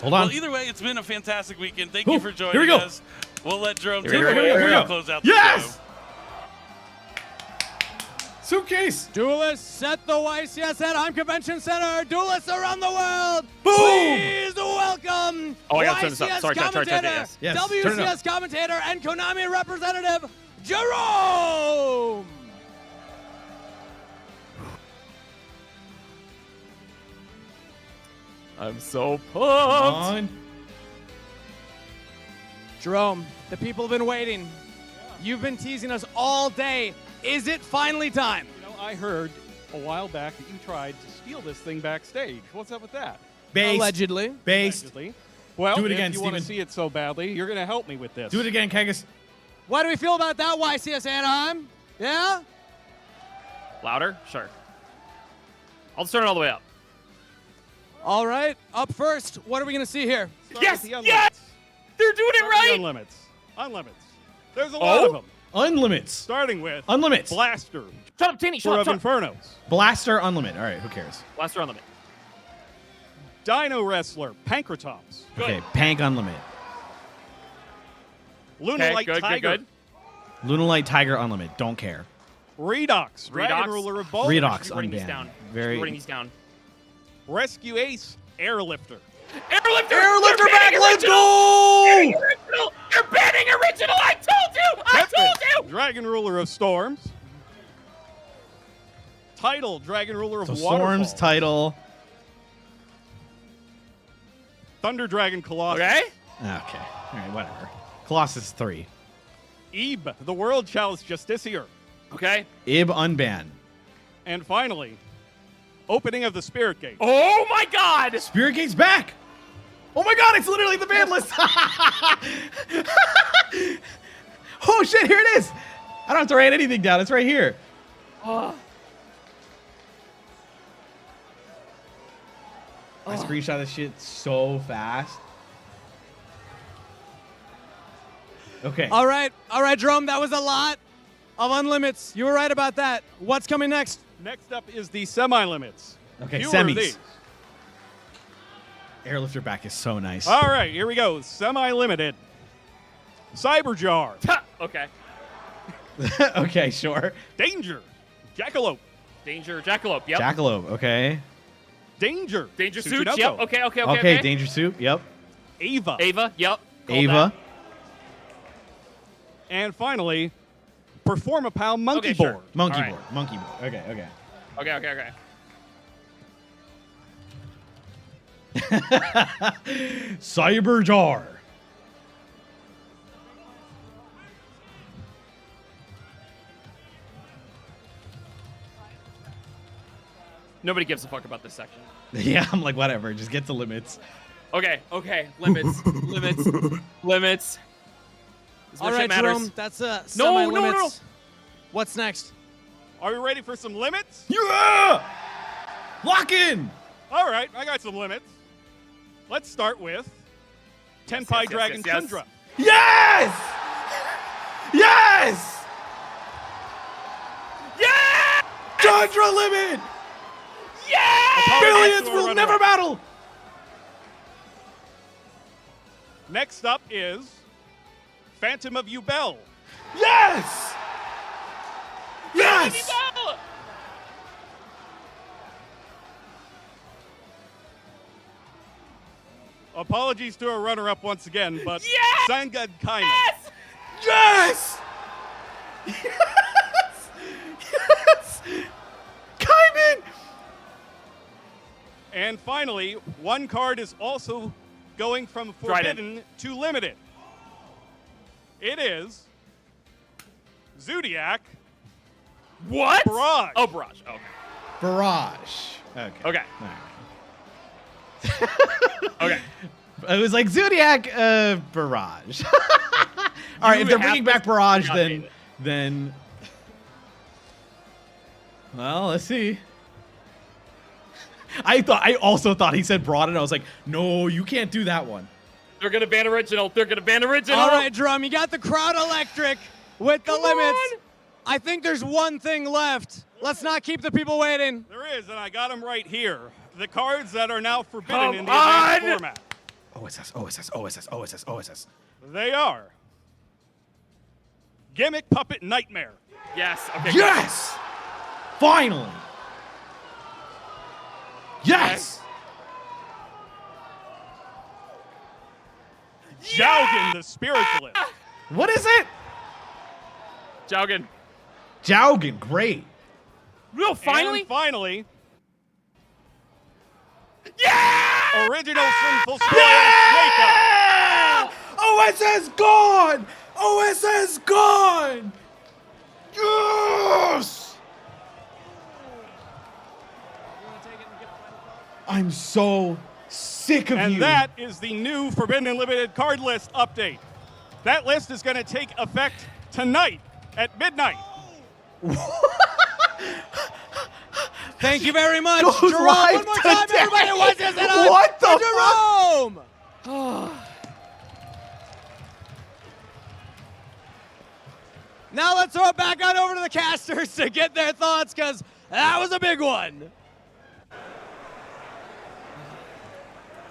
Hold on. Well, either way, it's been a fantastic weekend. Thank you for joining here we go. us. We'll let Jerome take Here we it away go. and close out the Yes! show. Suitcase. Duelists set the YCS at Heim Convention Center. Duelists around the world. Boom! Please welcome Oh, I gotta turn this up. YCS Sorry, commentator, yes. Yes, turn it up. WCS commentator, and Konami representative, Jerome. I'm so Come pumped. on. Jerome, the people have been waiting. You've been teasing us all day. Is it finally time? You know, I heard a while back that you tried to steal this thing backstage. What's up with that? Based. Allegedly. Based. Allegedly. Well, Do it again, if you want to Steven. see it so badly, you're going to help me with this. Do it again, Kagas. What do we feel about that, YCS Anaheim? Yeah? Louder? Sure. I'll just turn it all the way up. All right. Up first, what are we going to see here? Start Yes! with the Yes! They're doing it Start with right! the Unlimits. There's a lot of them. Unlimits. Starting with Unlimits. Blaster Shut up, Tanny. for Shut of up. Shut up. Infernos. Blaster unlimit. All right, who cares? Blaster on limit. Dino Wrestler, Pankratops. Good. Okay, Pank unlimit. Lunalite Okay, good, Tiger. good. Lunalite Tiger unlimit. Don't care. Redox, Dragon Redox. Ruler of Bold. Redox Should be writing these unbanned. down. Very. Should be writing these down. Rescue Ace, Airlifter. Airlifter! Airlifter They're back. banning Let's Banning go. original! They're banning original! I told you! I told you! Dragon Ruler of Storms. Title, Dragon Ruler of So Waterfall. Storm's title. Thunder Dragon Colossus. Okay. Okay. All right, whatever. Colossus 3. Ebe, the World Chalice Justiciar. Okay. Ib unbanned. And finally, opening of the Spirit Gate. Oh my god! Spirit Gate's back. Oh my god, it's literally the ban list. Oh shit, here it is. I don't have to write anything down. It's right here. I screenshot this shit so fast. Okay. All right, Jerome, that was a lot of unlimits. You were right about that. What's coming next? Next up is the Semi-Limits. Okay, Fewer semis. of these. Airlifter back is so nice. All right, here we go. Semi-limited. Cyberjar. Ha! Okay. Okay, sure. Danger. Jackalope. Danger Jackalope. Yep. Jackalope, okay. Danger. Danger suits. Tsuchinoko. Yep. Okay. Okay. Okay. Okay, Danger Soup, yep. Ava. Ava. Yep. Called Ava. And finally, Performapal Monkey Okay, sure. Board. Monkey All right. board. Monkey board. Okay, okay. that. Okay. Okay. Okay. Cyberjar. Nobody gives a fuck about this section. Yeah, I'm like, whatever. Just get to limits. Okay. Okay. Limits. limits. Limits. This All shit right, matters. Jerome, that's No, semi-limits. no. What's next? Are we ready for some limits? Yeah! Lock in! All right, I got some limits. Let's start with Tenpai yes, Dragon yes. Tundra. Yes! Yes! Yeah! Tundra limit! Yeah! Billions will never battle! Next up is Phantom of Yubel. Yes! Yes! Apologies to a runner-up once again, but Yes! Sangad Kaiman. Yes! Yes! Yes! Kaiman! And finally, one card is also going from Forbidden to Limited. It is Zodiac What? Barrage. Oh, Barrage. Okay. Barrage. Okay. Okay. All right. Okay. It was like Zodiac Barrage. All right, if they're have bringing to back Barrage, update it. then well, let's see. I also thought he said broad, and I was like, no, you can't do that one. They're gonna ban original. They're gonna ban original. All right, Jerome, you got the crowd electric with the Come limits. on. I think there's one thing left. Let's not keep the people waiting. There is, and I got them right here. The cards that are now forbidden Come in the advanced on. format. OSS, OSS, OSS, OSS, OSS. They are Gimmick Puppet Nightmare. Yes. Okay. Yes! Finally! Yes! Jaugen the Spiritualist. What is it? Jaugen. Jaugen, great. No, finally. And finally, Yeah! Original Sinful Spoil Snake Eye. OSS gone! OSS gone! Yes! I'm so sick of you. And that is the new Forbidden Unlimited card list update. That list is going to take effect tonight at midnight. Thank you very much, Goes Jerome. live One more time, today. everybody. What's this? And What the Jerome. Now let's throw it back on over to the casters to get their thoughts, because that was a big one.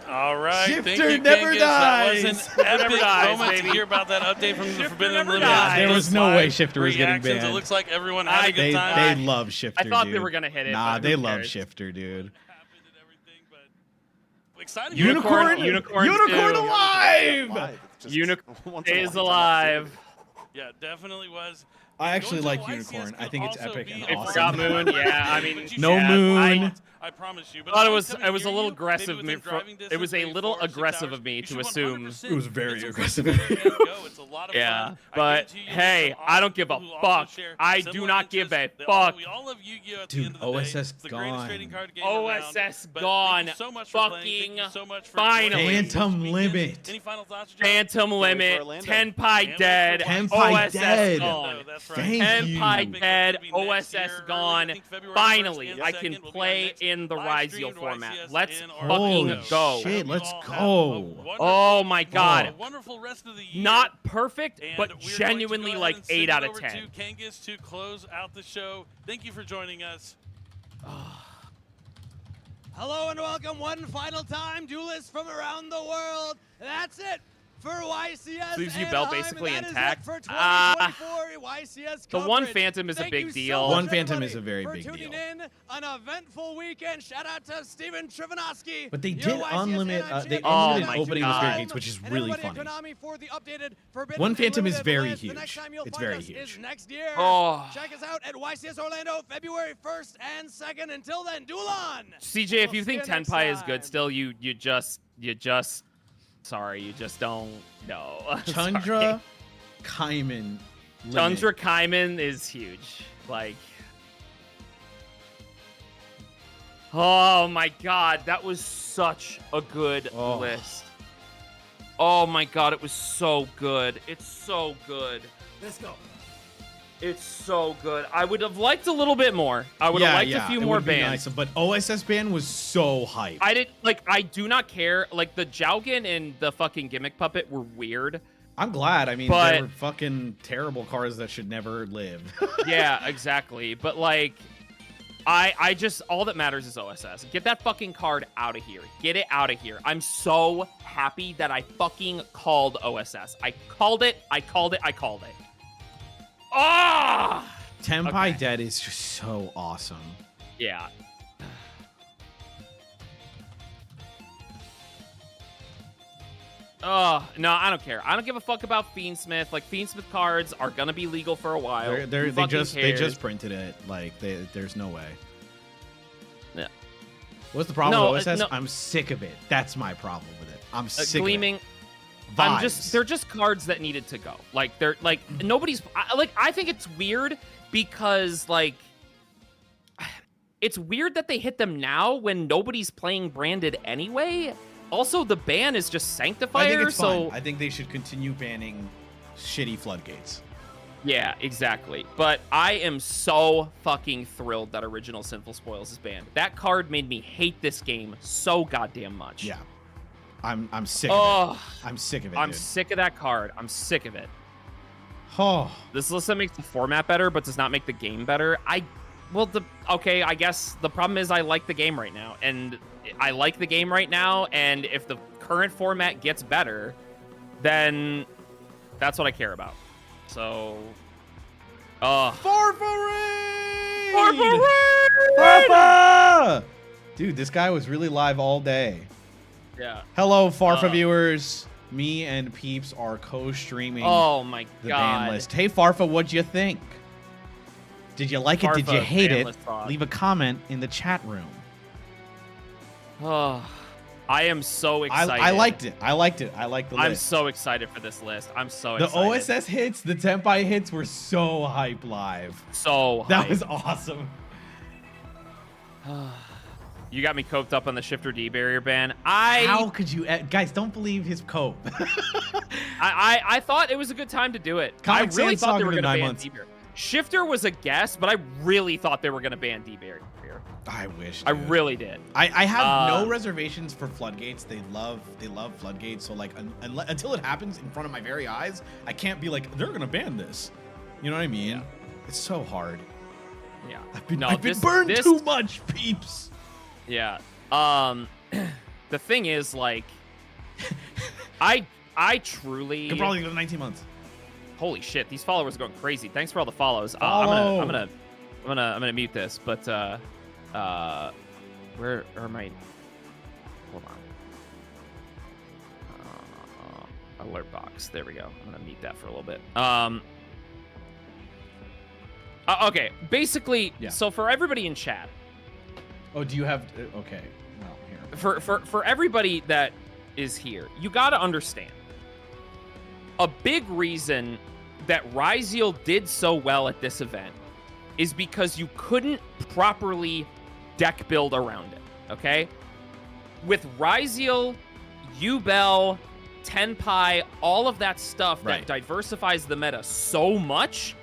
All right. Shifter Thank you, never Kangas. dies. That was an epic Never dies, moment baby. to hear about that update from the Shifter Forbidden never Unlimited. dies. There was no Live way Shifter was getting reactions. banned. It looks like everyone had a good They time. love Shifter, I thought dude. they were gonna hit it. Nah, but they who love cares? Shifter, dude. Happened and everything, but exciting. Unicorn Unicorn too. alive! Unicorn is alive. Yeah, definitely was. I actually Going like to Unicorn. YCS I think it's could epic also and be It awesome. forgot Moon. Yeah, I mean, But you No should. Moon. I promise you. But thought if it I'm was a coming little near you, aggressive maybe of me. within driving It was a distance, little 4 or 6 aggressive hours, of me you to should assume. 100% It was very it's a aggressive. great way to go. It's a lot of Yeah, fun. I but guarantee you hey, some I don't give a awesome people who fuck. also share I do similar not give a interests. fuck. We all love Yu-Gi-Oh! At the Dude, end of the day. OSS It's the greatest gone. trading card game around. OSS But gone. Thank you so much for playing. Thank you Fucking so much for finally. joining. Phantom Weekend. Limit. Any final thoughts, Joe? Phantom Limit, Tenpai dead, Tenpai OSS dead. gone. That's right. Thank you. Tenpai dead, Big one's gonna be next OSS year, early, gone. I think February 1st Finally, and I can 2nd will be our play next in the live-streamed Rizio format. YCS Let's in fucking Holy go. shit, You let's all have a go. wonderful, Oh my god. wonderful rest of the year. Not perfect, And but we're going to genuinely go ahead like and send 8 it out of over 10. to Kangas to close out the show. Thank you for joining us. Hello and welcome one final time, duelists from around the world. That's it for YCS. Leaves you belt Anaheim, basically and that is it intact. for 2024 YCS The one coverage. Phantom is a Thank big you deal. So much, One Phantom everybody, is a very for big tuning deal. in. An eventful weekend. Shout out to Steven Trivanovsky. But they your did YCS unlimit, Anaheim they champion. Oh unlimited my opening God. the spirit gates, which is And really everybody at funny. Konami for the updated Forbidden One Phantom is Unlimited very list. The huge. next time you'll It's find very us huge. is next year. Oh. Check us out at YCS Orlando, February 1st and 2nd. Until then, duel on. CJ, if We'll you think see you next Tenpai is time. good still, you just sorry, you just don't know. Chandra Kaiman. limit. Chandra Kaiman is huge. Like, oh my god, that was such a good Oh. list. Oh my god, it was so good. It's so good. Let's go. It's so good. I would have liked a little bit more. I would have liked a few it more would be bands. nice, but OSS ban was so hype. I do not care. Like, the Jaugen and the fucking Gimmick Puppet were weird. I'm glad. I mean, But- they were fucking terrible cards that should never live. Yeah, exactly. But, like, I just, all that matters is OSS. Get that fucking card out of here. Get it out of here. I'm so happy that I fucking called OSS. I called it. I called it. I called it. Ah! Tenpai Okay. Dead is just so awesome. Yeah. Oh, no, I don't care. I don't give a fuck about Fiendsmith. Like, Fiendsmith cards are gonna be legal for a while. Who They fucking just cares? printed it. Like there's no way. Yeah. What's the problem No, with OSS? no. I'm sick of it. That's my problem with it. I'm sick Gleaming. of it. Vibes. They're just cards that needed to go. Like, they're like, nobody's I think it's weird because, like, it's weird that they hit them now when nobody's playing branded anyway. Also, the ban is just Sanctifier, I think it's so fine. I think they should continue banning shitty floodgates. yeah, exactly. But I am so fucking thrilled that Original Sinful Spoils is banned. That card made me hate this game so goddamn much. Yeah. I'm sick of Oh, it. I'm sick of it, I'm dude. sick of that card. I'm sick of it. Oh. This list makes the format better, but does not make the game better. I guess the problem is I like the game right now, and I like the game right now, and if the current format gets better, then that's what I care about. So, Farfa! Farfa! Dude, this guy was really live all day. Yeah. Hello, Farfa viewers. Me and Peeps are co-streaming Oh my the god. Banlist. Hey, Farfa, what'd you think? Did you like it? Did you Farfa, hate it? Banlist thought. Leave a comment in the chat room. Oh, I am so excited. I liked it. I liked it. I liked the list. I'm so excited for this list. I'm so The excited. OSS hits, the Tempai hits were so hype live. So That hype. was awesome. You got me coped up on the Shifter D barrier ban. How could you, guys? Don't believe his cope. I thought it was a good time to do it. Comic I really Sans thought they Saga were to going to 9 ban months. D barrier. Shifter was a guess, but I really thought they were going to ban D barrier. I wish. I Dude. really did. I have no reservations for floodgates. They love floodgates. So like until it happens in front of my very eyes, I can't be like they're gonna ban this. You know what I mean? Yeah. It's so hard. Yeah. I've been burned too much, Peeps. Yeah. The thing is, like, I truly Could probably go to 19 months. Holy shit, these followers are going crazy. Thanks for all the follows. Follow. I'm gonna mute this, but where are my? Hold on. Alert box. There we go. I'm gonna mute that for a little bit. Okay. Basically, Yeah. so for everybody in chat, Oh, do you have? Okay. Well, here. for everybody that is here, you got to understand. A big reason that Ryziel did so well at this event is because you couldn't properly deck build around it, okay? With Ryziel, Yubel, Tenpai, all of that stuff Right. that diversifies the meta so much,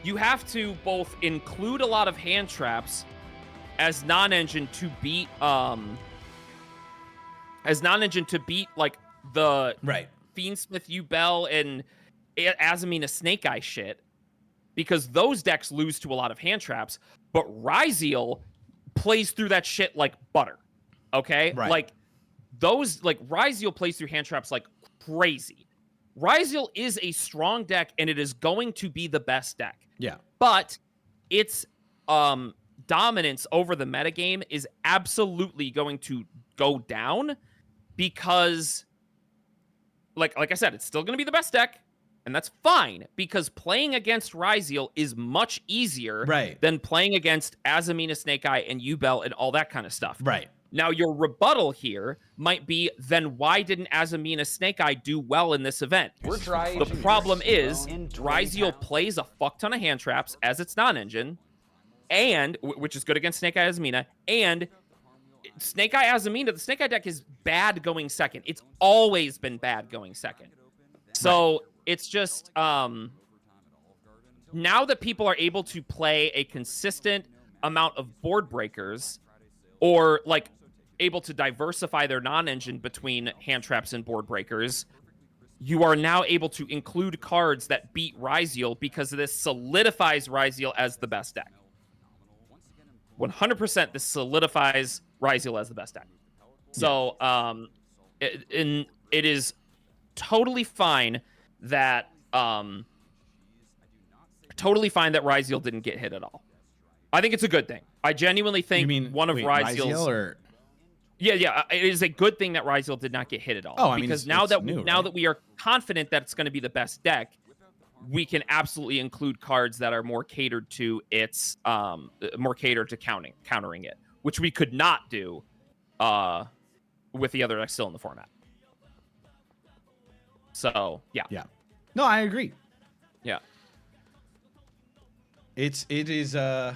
you have to both include a lot of hand traps as non-engine to beat like the Right. Fiendsmith, Yubel, and Azamina Snake Eye shit, because those decks lose to a lot of hand traps, but Ryziel plays through that shit like butter. Okay? Right. Like Ryziel plays through hand traps like crazy. Ryziel is a strong deck and it is going to be the best deck. Yeah. But its dominance over the metagame is absolutely going to go down because like I said, it's still going to be the best deck. And that's fine, because playing against Ryziel is much easier than playing against Azamina Snake Eye and Yubel and all that kind of stuff. Right. Now, your rebuttal here might be, then why didn't Azamina Snake Eye do well in this event? The problem is, Ryziel plays a fuck ton of hand traps as its non-engine, and which is good against Snake Eye Azamina, and Snake Eye Azamina, the Snake Eye deck is bad going second. It's always been bad going second. So it's just now that people are able to play a consistent amount of board breakers, or like able to diversify their non-engine between hand traps and board breakers, you are now able to include cards that beat Ryziel, because this solidifies Ryziel as the best deck. 100% this solidifies Ryziel as the best deck. So it is totally fine that Ryziel didn't get hit at all. I think it's a good thing. I genuinely think You mean one of Ryziel's Ryziel or yeah, it is a good thing that Ryziel did not get hit at all. Oh, I mean, because it's new, that we are confident that it's going to be the best deck, we can absolutely include cards that are more catered to its countering it, which we could not do with the other decks still in the format. So yeah. No, I agree. Yeah. It is I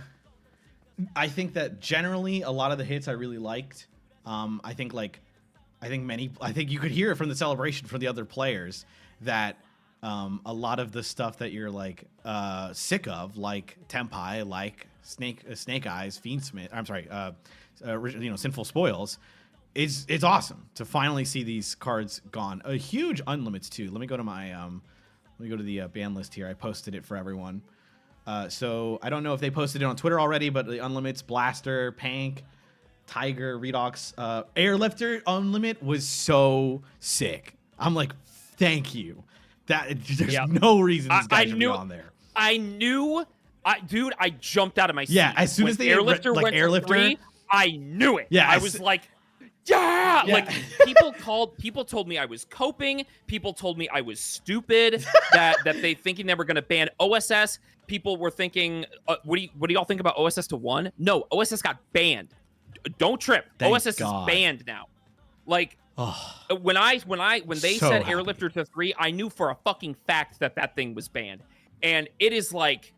think that generally a lot of the hits I really liked. I think you could hear it from the celebration from the other players that a lot of the stuff that you're like sick of, like Tenpai, like Snake Eyes, Fiendsmith, I'm sorry, Sinful Spoils, it's awesome to finally see these cards gone. A huge unlimits too. Let me go to my the ban list here. I posted it for everyone. So I don't know if they posted it on Twitter already, but the unlimits, Blaster, Pank, Tiger, Redox, Airlifter Unlimit was so sick. I'm like, thank you. There's no reason this guy should be on there. Dude, I jumped out of my seat. Yeah, as soon as they Airlifter like went Airlifter, to 3, I knew it. Yeah, I was like, yeah. Like people told me I was coping. People told me I was stupid. that they thinking they were gonna ban OSS. People were thinking, what do y'all think about OSS to 1? No, OSS got banned. Don't trip. Thank OSS God. is banned now. Like when they So said happy. Airlifter to 3, I knew for a fucking fact that thing was banned. And it is like,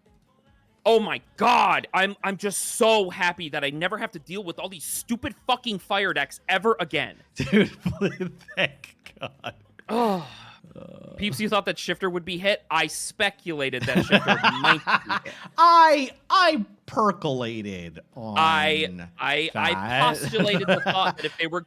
oh my God, I'm just so happy that I never have to deal with all these stupid fucking fire decks ever again. Dude, thank God. Oh. Peeps, you thought that Shifter would be hit? I speculated that Shifter might be hit. I percolated on I postulated the thought that if they were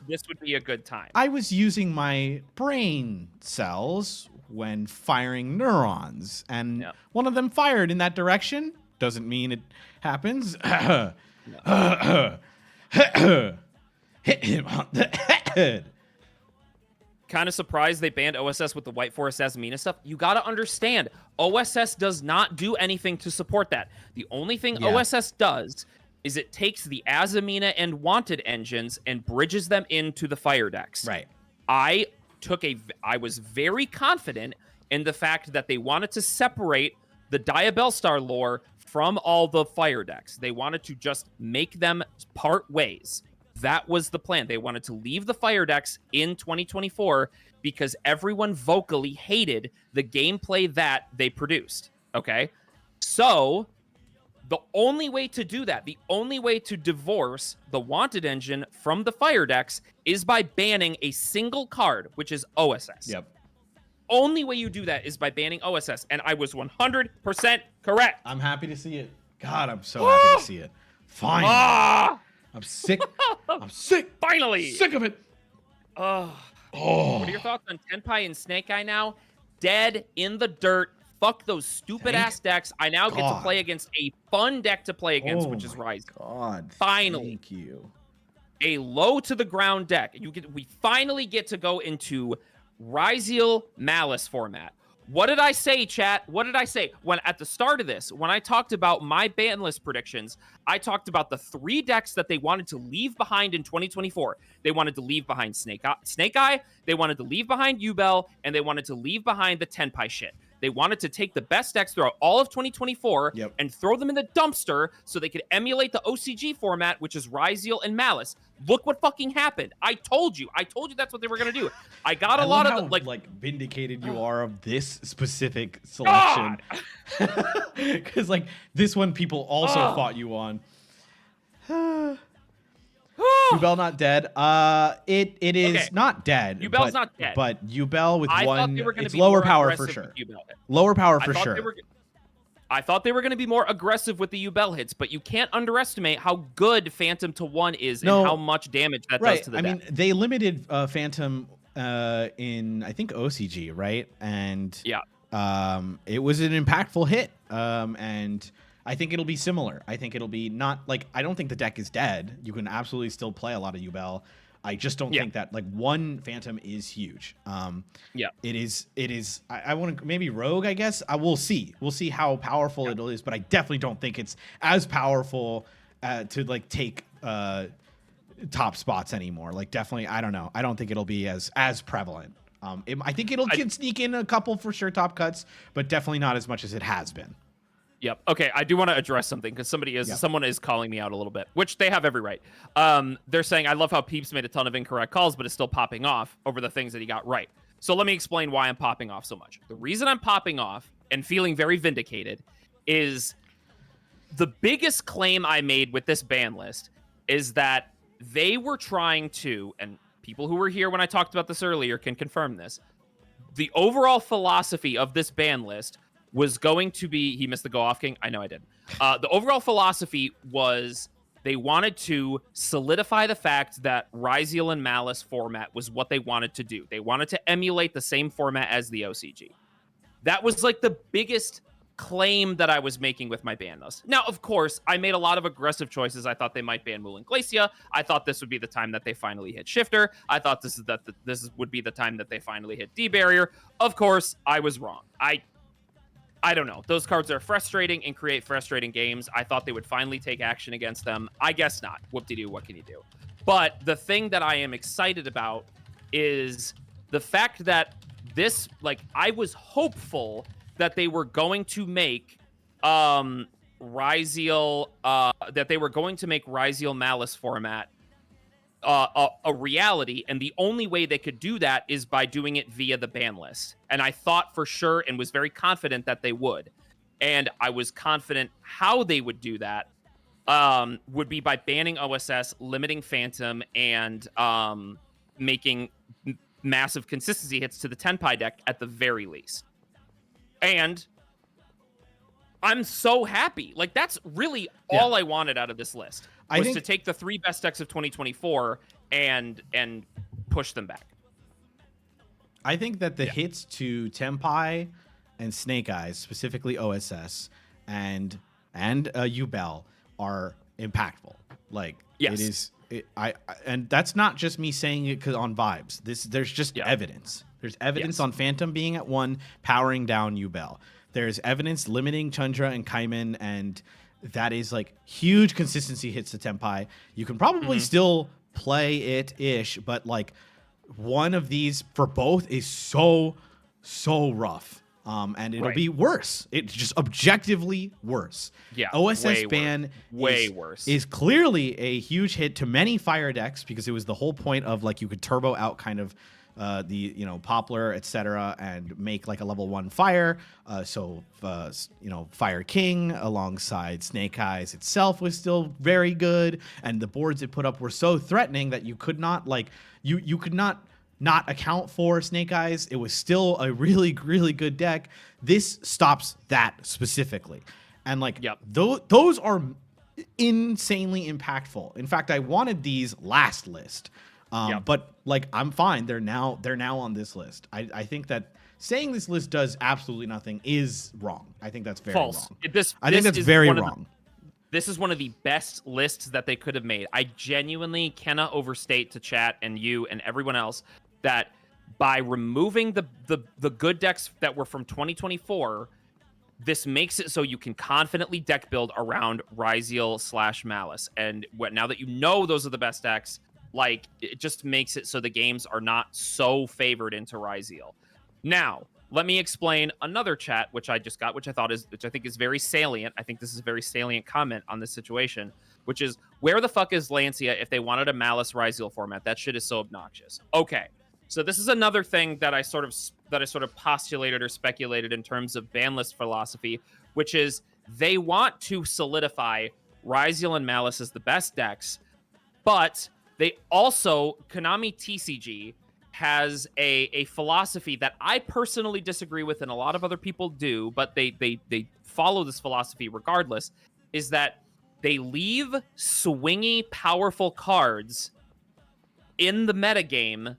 this would be a good time. I was using my brain cells when firing neurons, and one of them fired in that direction. Doesn't mean it happens. Hit him on the head. Kind of surprised they banned OSS with the White Forest Azamina stuff. You got to understand, OSS does not do anything to support that. The only thing OSS does is it takes the Azamina and Wanted engines and bridges them into the fire decks. Right. I was very confident in the fact that they wanted to separate the Diabellstar lore from all the fire decks. They wanted to just make them part ways. That was the plan. They wanted to leave the fire decks in 2024 because everyone vocally hated the gameplay that they produced. Okay? So, the only way to do that, the only way to divorce the Wanted engine from the fire decks is by banning a single card, which is OSS. Yep. Only way you do that is by banning OSS, and I was 100% correct. I'm happy to see it. God, I'm so happy to see it. Finally. I'm sick. I'm sick. Finally. Sick of it. What are your thoughts on Tenpai and Snake Eye now? Dead in the dirt. Fuck those stupid ass decks. I now get to play against a fun deck to play against, which is Rise. God. Finally. Thank you. A low to the ground deck. We finally get to go into Ryzeal Malice format. What did I say, chat? What did I say? When at the start of this, when I talked about my ban list predictions, I talked about the 3 decks that they wanted to leave behind in 2024. They wanted to leave behind Snake Eye, they wanted to leave behind Yubel, and they wanted to leave behind the Tenpai shit. They wanted to take the best decks throughout all of 2024 and throw them in the dumpster so they could emulate the OCG format, which is Ryzeal and Malice. Look what fucking happened. I told you that's what they were going to do. I got a lot of like vindicated you are of this specific selection. Because like this one people also fought you on. Yubel not dead. It is not dead. Yubel's not dead. But Yubel with it's be lower more power for aggressive sure. with Yubel. Lower power for sure. I thought they were going to be more aggressive with the Yubel hits, but you can't underestimate how good Phantom to 1 is and how much damage that does to the deck. I mean, they limited Phantom in I think OCG, right? And it was an impactful hit. And I think it'll be similar. I think it'll be not like I don't think the deck is dead. You can absolutely still play a lot of Yubel. I just don't think that like one Phantom is huge. It is. I want to maybe Rogue. I guess I will see. We'll see how powerful it is, but I definitely don't think it's as powerful to like take top spots anymore. Like definitely, I don't know. I don't think it'll be as prevalent. I think it'll sneak in a couple for sure top cuts, but definitely not as much as it has been. Yep. Okay, I do want to address something because someone is calling me out a little bit, which they have every right. They're saying, I love how Peeps made a ton of incorrect calls, but is still popping off over the things that he got right. So let me explain why I'm popping off so much. The reason I'm popping off and feeling very vindicated is the biggest claim I made with this ban list is that they were trying to, and people who were here when I talked about this earlier can confirm this, the overall philosophy of this ban list was going to be, he missed the go off king. I know I did. The overall philosophy was they wanted to solidify the fact that Ryzeal and Malice format was what they wanted to do. They wanted to emulate the same format as the OCG. That was like the biggest claim that I was making with my ban list. Now, of course, I made a lot of aggressive choices. I thought they might ban Moon and Glacia. I thought this would be the time that they finally hit Shifter. I thought this would be the time that they finally hit D-Barrier. Of course, I was wrong. I don't know. Those cards are frustrating and create frustrating games. I thought they would finally take action against them. I guess not. Whoop-de-doo, what can you do? But the thing that I am excited about is the fact that this, like, I was hopeful that they were going to make Ryzeal Malice format a reality, and the only way they could do that is by doing it via the ban list. And I thought for sure and was very confident that they would. And I was confident how they would do that would be by banning OSS, limiting Phantom, and making massive consistency hits to the Tenpai deck at the very least. And I'm so happy. Like, that's really all I wanted out of this list. Was to take the 3 best decks of 2024 and push them back. I think that the hits to Tenpai and Snake Eyes, specifically OSS and Yubel, are impactful. Like, yes. It is. And that's not just me saying it on vibes. There's just evidence. There's evidence on Phantom being at 1, powering down Yubel. There's evidence limiting Tundra and Kaiman, and that is like huge consistency hits to Tenpai. You can probably still play it-ish, but like one of these for both is so rough. And it'll be worse. It's just objectively worse. Yeah, OSS ban worse. Is clearly a huge hit to many fire decks, because it was the whole point of like you could turbo out kind of the Poplar, etc., and make like a level 1 fire. Fire King alongside Snake Eyes itself was still very good, and the boards it put up were so threatening that you could not you could not account for Snake Eyes. It was still a really good deck. This stops that specifically, and those are insanely impactful. In fact, I wanted these last list. But like, I'm fine. They're now on this list. I think that saying this list does absolutely nothing is wrong. I think that's very false. wrong. I think that's very wrong. This is one of the best lists that they could have made. I genuinely cannot overstate to chat and you and everyone else that by removing the good decks that were from 2024, this makes it so you can confidently deck build around Ryzeal/Malice. And now that you know those are the best decks, like, it just makes it so the games are not so favored into Ryzeal. Now, let me explain another chat, which I just got, which I think is very salient. I think this is a very salient comment on this situation, which is, where the fuck is Lancia if they wanted a Malice Ryzeal format? That shit is so obnoxious. Okay, so this is another thing that I sort of postulated or speculated in terms of Banlist philosophy, which is they want to solidify Ryzeal and Malice as the best decks, but they also, Konami TCG has a philosophy that I personally disagree with, and a lot of other people do, but they follow this philosophy regardless, is that they leave swingy, powerful cards in the metagame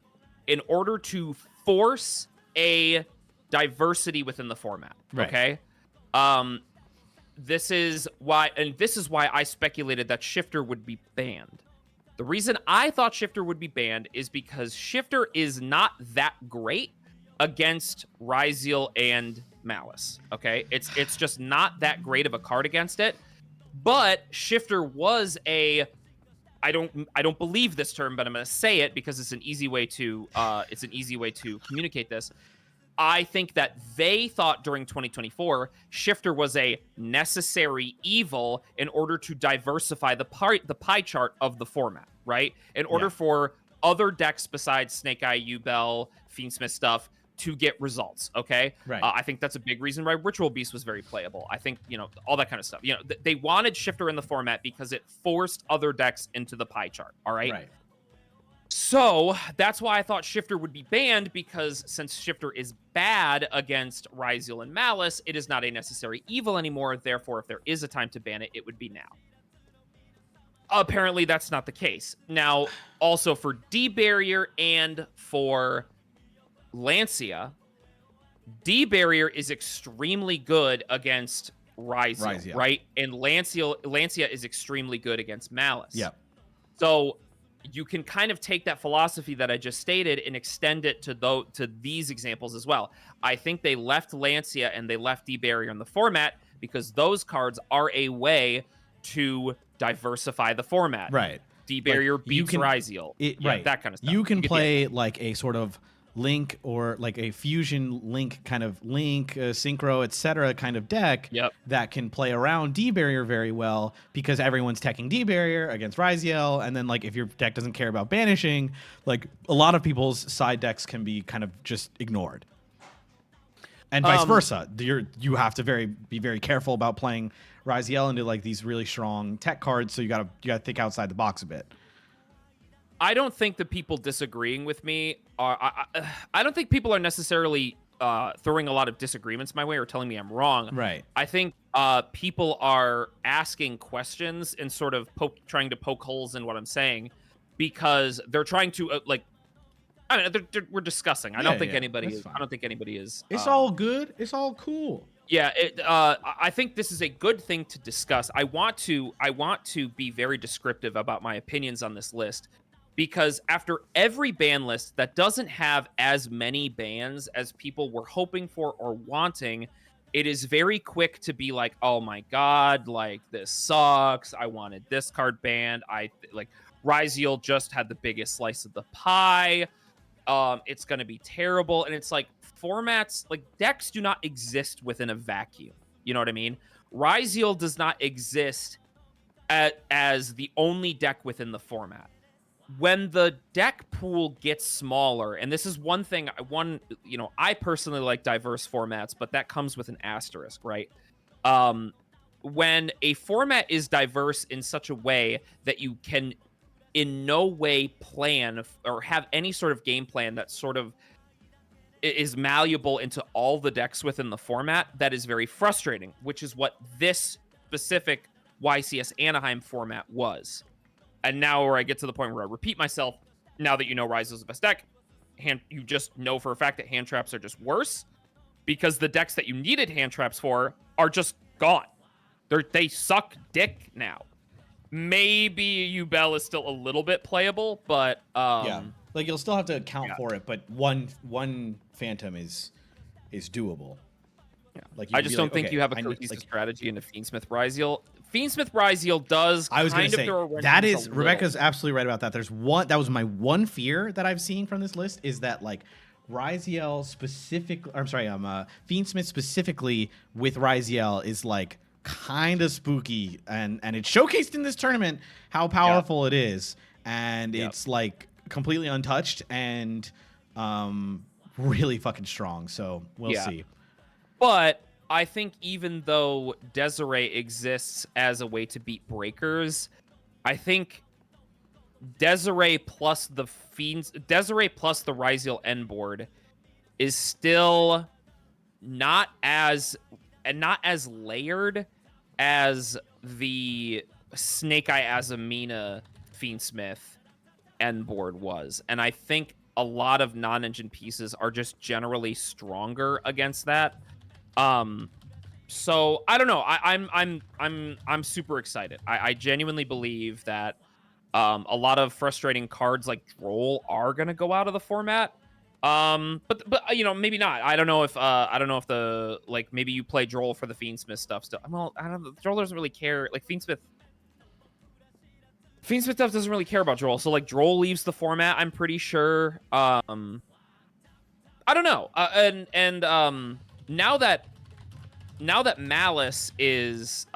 in order to force a diversity within the format. Right. Okay? This is why I speculated that Shifter would be banned. The reason I thought Shifter would be banned is because Shifter is not that great against Ryzeal and Malice, okay? It's just not that great of a card against it. But Shifter was I don't believe this term, but I'm going to say it because it's an easy way to communicate this. I think that they thought during 2024, Shifter was a necessary evil in order to diversify the pie chart of the format, right? In order for other decks besides Snake Eye, Yubel, Fiendsmith stuff to get results, okay? Right. I think that's a big reason why Ritual Beast was very playable. I think, all that kind of stuff. They wanted Shifter in the format because it forced other decks into the pie chart, all right? Right. So that's why I thought Shifter would be banned, because since Shifter is bad against Ryzeal and Malice, it is not a necessary evil anymore. Therefore, if there is a time to ban it, it would be now. Apparently, that's not the case. Now, also for D-Barrier and for Lancia, D-Barrier is extremely good against Ryziel, right? And Lancia is extremely good against Malice. Yep. So you can kind of take that philosophy that I just stated and extend it to these examples as well. I think they left Lancia and they left D-Barrier in the format because those cards are a way to diversify the format. Right. D-Barrier beats Ryziel. Right. That kind of stuff. You can play like a sort of Link or like a fusion Link kind of Link, Synchro, etc. kind of deck that can play around D-Barrier very well because everyone's teching D-Barrier against Ryziel. And then like if your deck doesn't care about banishing, like a lot of people's side decks can be kind of just ignored. And vice versa. You have to be very careful about playing Ryziel into like these really strong tech cards, so you gotta think outside the box a bit. I don't think the people disagreeing with me are. I don't think people are necessarily throwing a lot of disagreements my way or telling me I'm wrong. Right. I think people are asking questions and sort of trying to poke holes in what I'm saying because they're trying to I mean, we're discussing. I don't think anybody is. I don't think anybody is. It's all good. It's all cool. Yeah, I think this is a good thing to discuss. I want to be very descriptive about my opinions on this list. Because after every ban list that doesn't have as many bans as people were hoping for or wanting, it is very quick to be like, oh my God, like this sucks. I wanted this card banned. Ryziel just had the biggest slice of the pie. It's going to be terrible. And it's like formats, like decks do not exist within a vacuum. You know what I mean? Ryziel does not exist as the only deck within the format. When the deck pool gets smaller, and this is one thing, I personally like diverse formats, but that comes with an asterisk, right? When a format is diverse in such a way that you can in no way plan or have any sort of game plan that sort of is malleable into all the decks within the format, that is very frustrating, which is what this specific YCS Anaheim format was. And now where I get to the point where I repeat myself, now that you know Ryziel's the best deck, you just know for a fact that hand traps are just worse because the decks that you needed hand traps for are just gone. They suck dick now. Maybe Ubel is still a little bit playable, but like you'll still have to account for it, but one Phantom is doable. Yeah. Like I just don't think you have a cohesive strategy into Fiendsmith Ryziel. Fiendsmith Ryziel does. I was going to say that is Rebecca's absolutely right about that. There's one that was my one fear that I've seen from this list is that like Ryziel Fiendsmith specifically with Ryziel is like kind of spooky and it's showcased in this tournament how powerful it is, and it's like completely untouched and really fucking strong. So we'll see. But I think even though Desiree exists as a way to beat breakers, I think Desiree plus the Ryziel end board is still not as layered as the Snake Eye Azamina Fiendsmith end board was. And I think a lot of non-engine pieces are just generally stronger against that. So I don't know. I'm super excited. I genuinely believe that a lot of frustrating cards like Droll are gonna go out of the format. But maybe not. I don't know if the maybe you play Droll for the Fiendsmith stuff still. Well, I don't know. Droll doesn't really care. Like Fiendsmith stuff doesn't really care about Droll. So like Droll leaves the format, I'm pretty sure. I don't know. Now that Malice is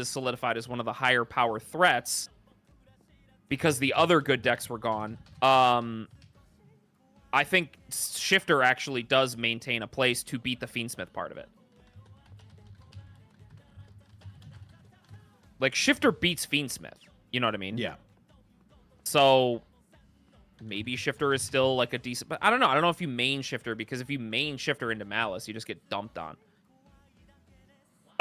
solidified as one of the higher power threats because the other good decks were gone, I think Shifter actually does maintain a place to beat the Fiendsmith part of it. Like Shifter beats Fiendsmith, you know what I mean? Yeah. So maybe Shifter is still like a decent, but I don't know. I don't know if you main Shifter, because if you main Shifter into Malice, you just get dumped on.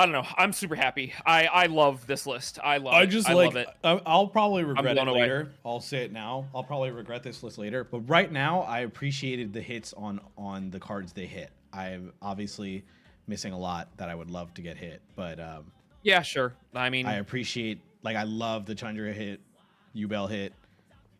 I don't know. I'm super happy. I love this list. I love it. I love it. I'll probably regret it blown away. later. I'll say it now. I'll probably regret this list later. But right now, I appreciated the hits on the cards they hit. I'm obviously missing a lot that I would love to get hit, but Yeah, sure. I mean, I appreciate, like, I love the Chandra hit, Ubel hit,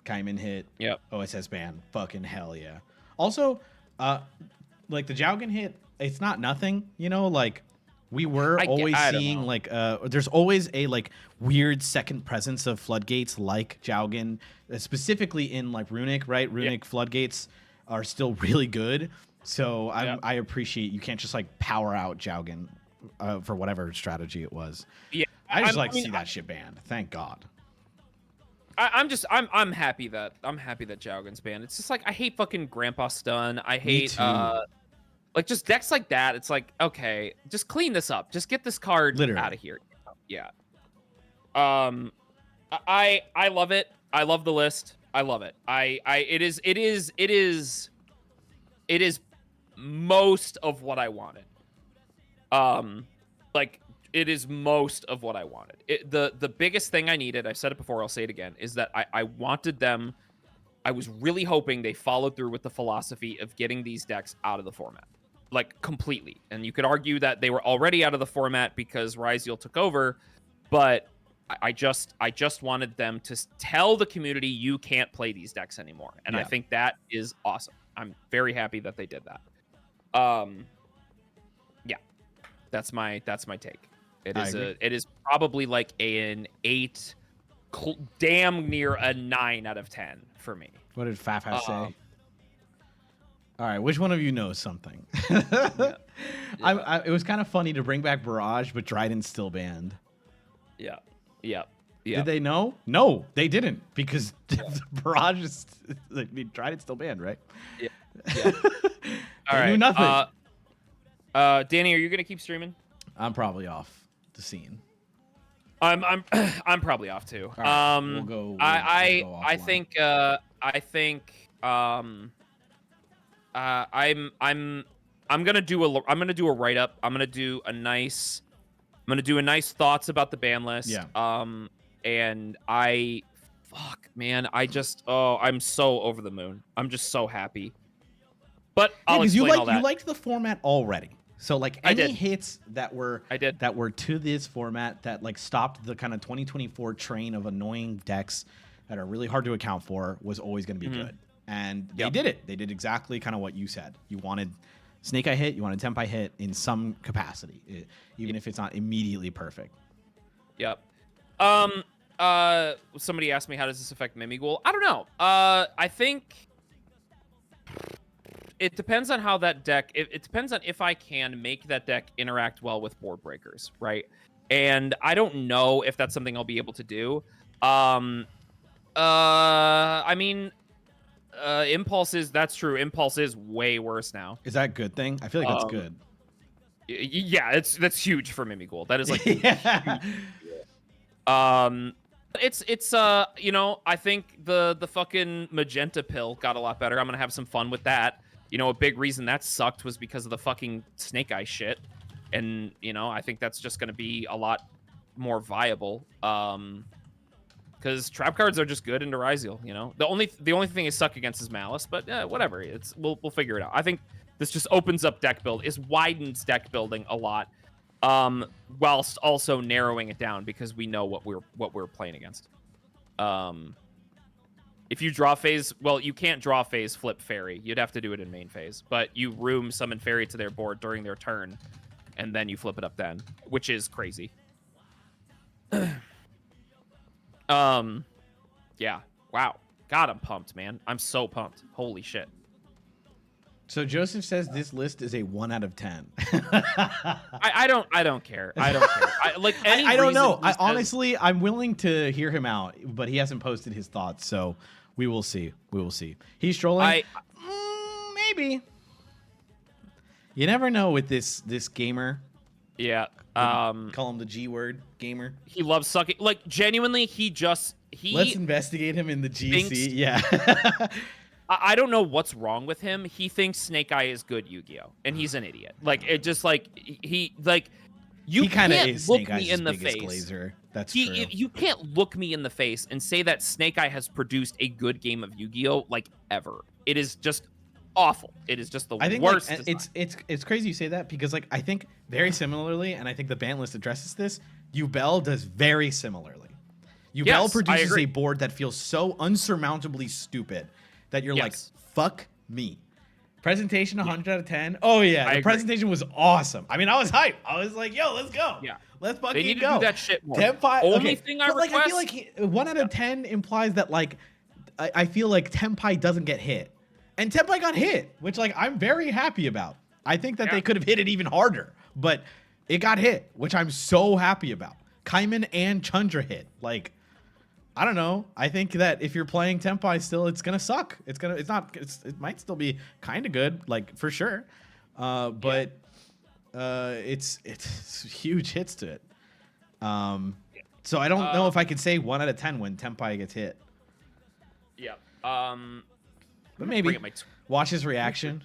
Kaiman hit, Yep. OSS ban. Fucking hell yeah. Also, like the Jaugen hit, it's not nothing, you know, like we were always I don't seeing know. like there's always a like weird second presence of floodgates like Jaugen, specifically in like Runic, right? Runic floodgates are still really good. So I appreciate you can't just like power out Jaugen for whatever strategy it was. Yeah, I just I mean, see that shit banned. Thank God. I'm happy that Jaugen's banned. It's just like I hate fucking Grandpa Stun. I hate too. like just decks like that. It's like, okay, just clean this up. Just get this card Literally. out of here. Yeah. I love it. I love the list. I love it. It is most of what I wanted. Like it is most of what I wanted. The biggest thing I needed, I've said it before, I'll say it again, is that I wanted them. I was really hoping they followed through with the philosophy of getting these decks out of the format, like completely. And you could argue that they were already out of the format because Ryziel took over, but I just wanted them to tell the community you can't play these decks anymore. And I think that is awesome. I'm very happy that they did that. Yeah, that's my take. It is probably like an 8, damn near a 9 out of 10 for me. What did Faf say? All right, which one of you knows something? It was kind of funny to bring back Barrage, but Dryden's still banned. Yeah. Did they know? No, they didn't, because Barrage is, I mean, Dryden's still banned, right? Yeah. All right. Knew nothing. Danny, are you gonna keep streaming? I'm probably off the scene. I'm probably off too. Right, we'll go I offline. think I'm gonna do a write up. I'm gonna do a nice thoughts about the ban list. Yeah. And I'm so over the moon. I'm just so happy. But I'll explain all that. You liked the format already. So like any hits that were to this format that like stopped the kind of 2024 train of annoying decks that are really hard to account for was always going to be good. And they did it. They did exactly kind of what you said. You wanted Snake Eye hit, you wanted Tempai hit in some capacity, even if it's not immediately perfect. Yep. Somebody asked me, how does this affect Mimighoul? I don't know. I think it depends on how that deck. It depends on if I can make that deck interact well with board breakers, right? And I don't know if that's something I'll be able to do. I mean, Impulse is, that's true. Impulse is way worse now. Is that a good thing? I feel like that's good. Yeah, that's huge for Mimighoul. That is like it's you know, I think the fucking magenta pill got a lot better. I'm gonna have some fun with that. You know, a big reason that sucked was because of the fucking Snake Eye shit. And, you know, I think that's just gonna be a lot more viable. Because trap cards are just good into Ryziel, you know. The only thing is suck against is Malice, but whatever. We'll figure it out. I think this just opens up deck build. It widens deck building a lot. Whilst also narrowing it down because we know what we're playing against. If you draw phase, well, you can't draw phase flip fairy. You'd have to do it in main phase, but you room summon fairy to their board during their turn, and then you flip it up then, which is crazy. Yeah. Wow. God, I'm pumped, man. I'm so pumped. Holy shit. So Joseph says this list is a 1 out of 10. I don't care. I don't care. I don't know. Honestly, I'm willing to hear him out, but he hasn't posted his thoughts, so we will see. We will see. He's trolling. Maybe. You never know with this gamer. Yeah. Call him the G word, gamer. He loves sucking. Like genuinely, Let's investigate him in the GC. Yeah. I don't know what's wrong with him. He thinks Snake Eye is good Yu-Gi-Oh, and he's an idiot. Like it just like You he kind of can't is look Snake me Eyes' in the biggest face. glazer. That's true. You can't look me in the face and say that Snake Eye has produced a good game of Yu-Gi-Oh! Like ever. It is just awful. It is just the I think worst. like, design. it's crazy you say that because like I think very similarly, and I think the Banlist addresses this. Yubel does very similarly. Yubel Yes, I produces agree. a board that feels so unsurmountably stupid that you're like, Yes. fuck me. Presentation 100 out of 10. Oh yeah, I the agree. presentation was awesome. I mean, I was hyped. I was like, yo, let's go. Yeah. Let's fucking They need to go. do that shit more. Tenpai, Only okay. thing I But like, I feel request- like 1 out of 10 implies that like I feel like Tenpai doesn't get hit. And Tenpai got hit, which like I'm very happy about. I think that they could have hit it even harder, but it got hit, which I'm so happy about. Kaiman and Chandra hit. Like, I don't know. I think that if you're playing Tenpai still, it's gonna suck. It might still be kind of good, like for sure. But it's huge hits to it. So I don't know if I could say 1 out of 10 when Tenpai gets hit. Yeah. But maybe bring up my watch his reaction.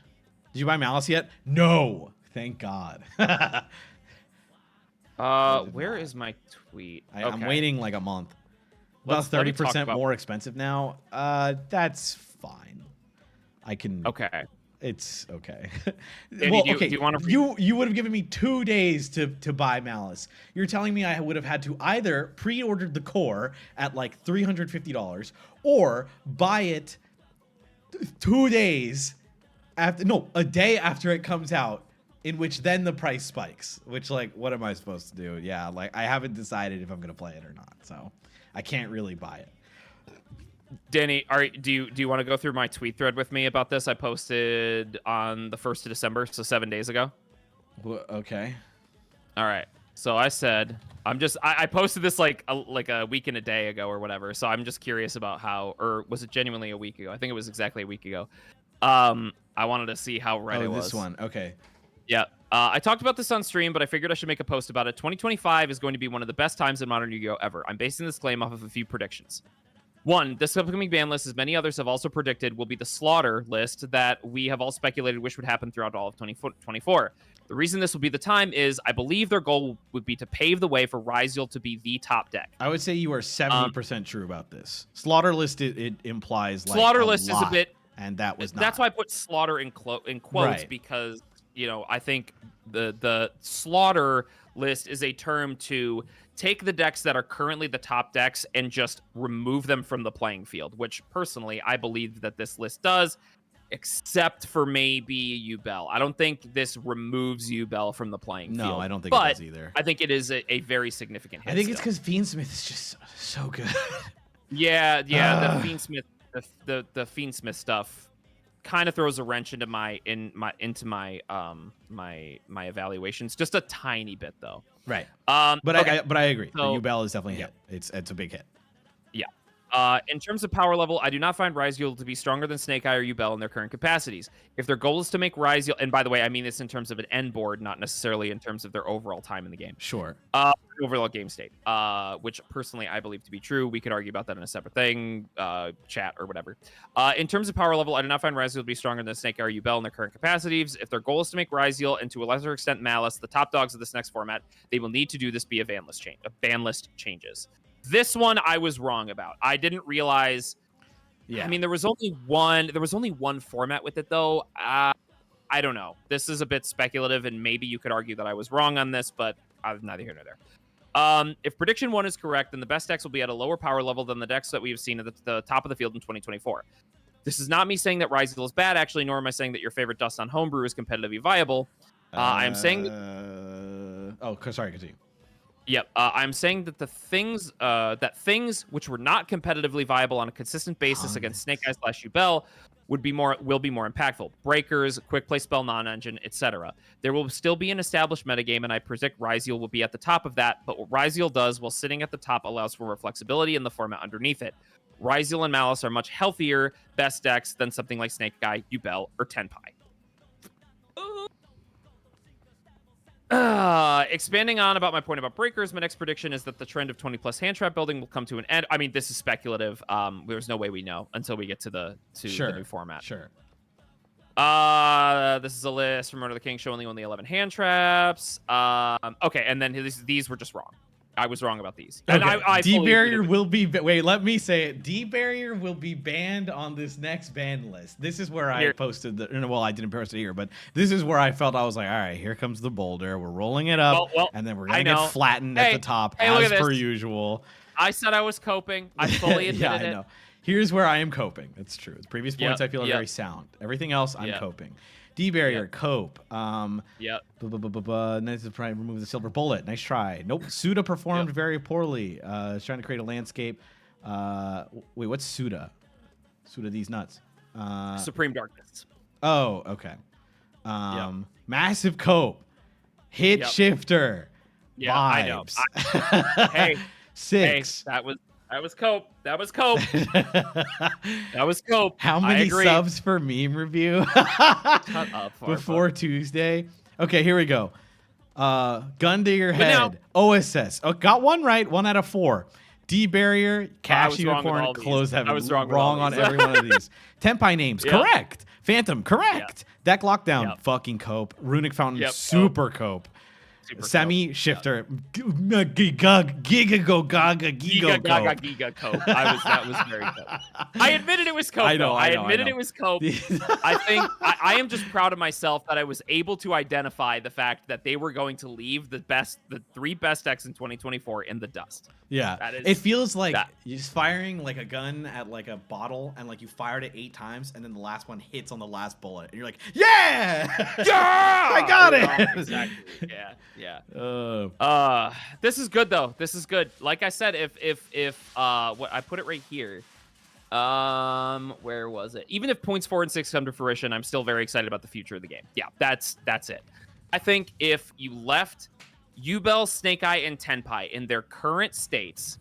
Did you buy Malice yet? No. Thank God. Where is my tweet? I'm Okay. waiting like a month. About Let me talk 30% about- more expensive now. That's fine. I can. Okay. It's okay. Danny, do you wanna- You would have given me 2 days to buy Malice. You're telling me I would have had to either pre-order the core at like $350 or buy it 2 days after. No, a day after it comes out. In which then the price spikes. Which like, what am I supposed to do? Yeah, like I haven't decided if I'm gonna play it or not. So I can't really buy it. Danny, do you want to go through my tweet thread with me about this? I posted on the 1st of December, so 7 days ago. Okay. All right. So I said, I posted this like a week and a day ago or whatever. So I'm just curious about how, or was it genuinely a week ago? I think it was exactly a week ago. I wanted to see how right it was. This one. Okay. Yeah. I talked about this on stream, but I figured I should make a post about it. 2025 is going to be one of the best times in Modern Yu-Gi-Oh! Ever. I'm basing this claim off of a few predictions. 1, this upcoming ban list, as many others have also predicted, will be the slaughter list that we have all speculated which would happen throughout all of 2024. The reason this will be the time is I believe their goal would be to pave the way for Ryzeal to be the top deck. I would say you are 70% true about this. Slaughter list it implies like Slaughter a list lot, is a bit, and that was not. that's why I put slaughter in quotes Right. because I think the slaughter list is a term to take the decks that are currently the top decks and just remove them from the playing field, which personally I believe that this list does, except for maybe Yubel. I don't think this removes Yubel from the playing field. No, I don't think it does either. I think it is a very significant hit. I think it's still. because Fiendsmith is just so good. Yeah, the Fiendsmith, the Fiendsmith stuff kind of throws a wrench into my evaluations, just a tiny bit though. Right. But I agree. So- the Yubel is definitely a hit. It's a big hit. in terms of power level, I do not find Ryzeal to be stronger than Snake Eye or Yubel in their current capacities. If their goal is to make Ryzeal, and by the way, I mean this in terms of an end board, not necessarily in terms of their overall time in the game. Sure. Overall game state, which personally I believe to be true. We could argue about that in a separate thing, chat or whatever. In terms of power level, I do not find Ryzeal to be stronger than Snake Eye or Yubel in their current capacities. If their goal is to make Ryzeal and to a lesser extent Malice the top dogs of this next format, they will need to do this via banlist changes. This one I was wrong about. I didn't realize. Yeah. I mean, there was only one format with it though. I don't know. This is a bit speculative, and maybe you could argue that I was wrong on this, but neither here nor there. If prediction 1 is correct, then the best decks will be at a lower power level than the decks that we have seen at the top of the field in 2024. This is not me saying that Ryzeal is bad, actually, nor am I saying that your favorite Dust on Homebrew is competitively viable. I am saying that... sorry, continue. Yep, I'm saying that things which were not competitively viable on a consistent basis against Snake Eye / Yubel will be more impactful. Breakers, quick play spell non-engine, etc. There will still be an established metagame, and I predict Ryzeal will be at the top of that, but what Ryzeal does while sitting at the top allows for more flexibility in the format underneath it. Ryzeal and Malice are much healthier, best decks than something like Snake Eye, Yubel, or Tenpai. Expanding on about my point about breakers, my next prediction is that the trend of 20+ hand trap building will come to an end. I mean, this is speculative. There's no way we know until we get to the new format. Sure. This is a list from Murder the King showing only 11 hand traps. Okay, and then these were just wrong. I was wrong about these. And Okay. I D fully barrier admitted it. will be wait. Let me say it. D barrier will be banned on this next ban list. This is where I Here. posted the. Well, I didn't post it here, but this is where I felt I was like, all right, here comes the boulder. We're rolling it up, Well, and then we're I gonna know. get flattened Hey, at the top hey, look as at per this. usual. I said I was coping. I fully admitted yeah, I it. know. Here's where I am coping. That's true. The previous points Yep, I feel are yep. very sound. Everything else I'm Yep. coping. D barrier, Yep. cope. Yep. Nice to try and remove the silver bullet. Nice try. Nope. Suda performed very poorly. Is trying to create a landscape. Wait, what's Suda? Suda these nuts. Supreme Darkness. Oh, okay. Massive cope. Hit Yep. shifter. Yeah, Vibes. I know. Hey, 6. that was cope. That was cope. That was cope. How I many agree. subs for meme review? Shut up, Farfa. Before Tuesday. Okay, here we go. Gun to your But now- head. OSS. Oh, got one right. 1 out of 4. D barrier. Cash was wrong with unicorn. all these. Close heaven. I was wrong with all on these. every one of these. Tempai names. Yeah. Correct. Phantom. Correct. Deck lockdown. Yep. Fucking cope. Runic fountain. Yep. Super cope. Super Semi cope. shifter. Giga go gaga Giga giga Gaga cope. Giga Cope. That was very cope. I admitted it was cope. I know, though. I know, I admitted know. it was cope. I think I am just proud of myself that I was able to identify the fact that they were going to leave the 3 best decks in 2024 in the dust. Yeah, That is- it feels like that- you're just firing like a gun at like a bottle, and like you fired it 8 times, and then the last one hits on the last bullet, and you're like, yeah, Yeah, I got You it. know, exactly. Yeah. This is good though. This is good. Like I said, if what I put it right here. Where was it? Even if points 4 and 6 come to fruition, I'm still very excited about the future of the game. Yeah, that's it. I think if you left Yubel, Snake Eye, and Tenpai in their current states,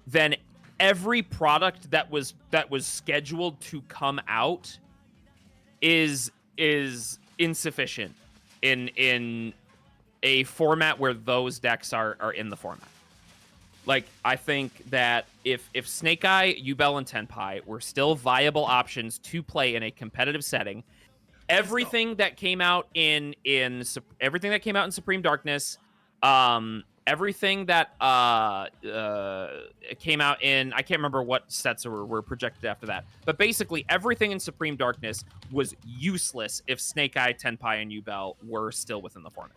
then every product that was scheduled to come out is insufficient in a format where those decks are in the format. Like, I think that if Snake Eye, Yubel, and Tenpai were still viable options to play in a competitive setting, everything that came out in Supreme Darkness, everything that came out in, I can't remember what sets were projected after that, but basically everything in Supreme Darkness was useless if Snake Eye, Tenpai, and Yubel were still within the format.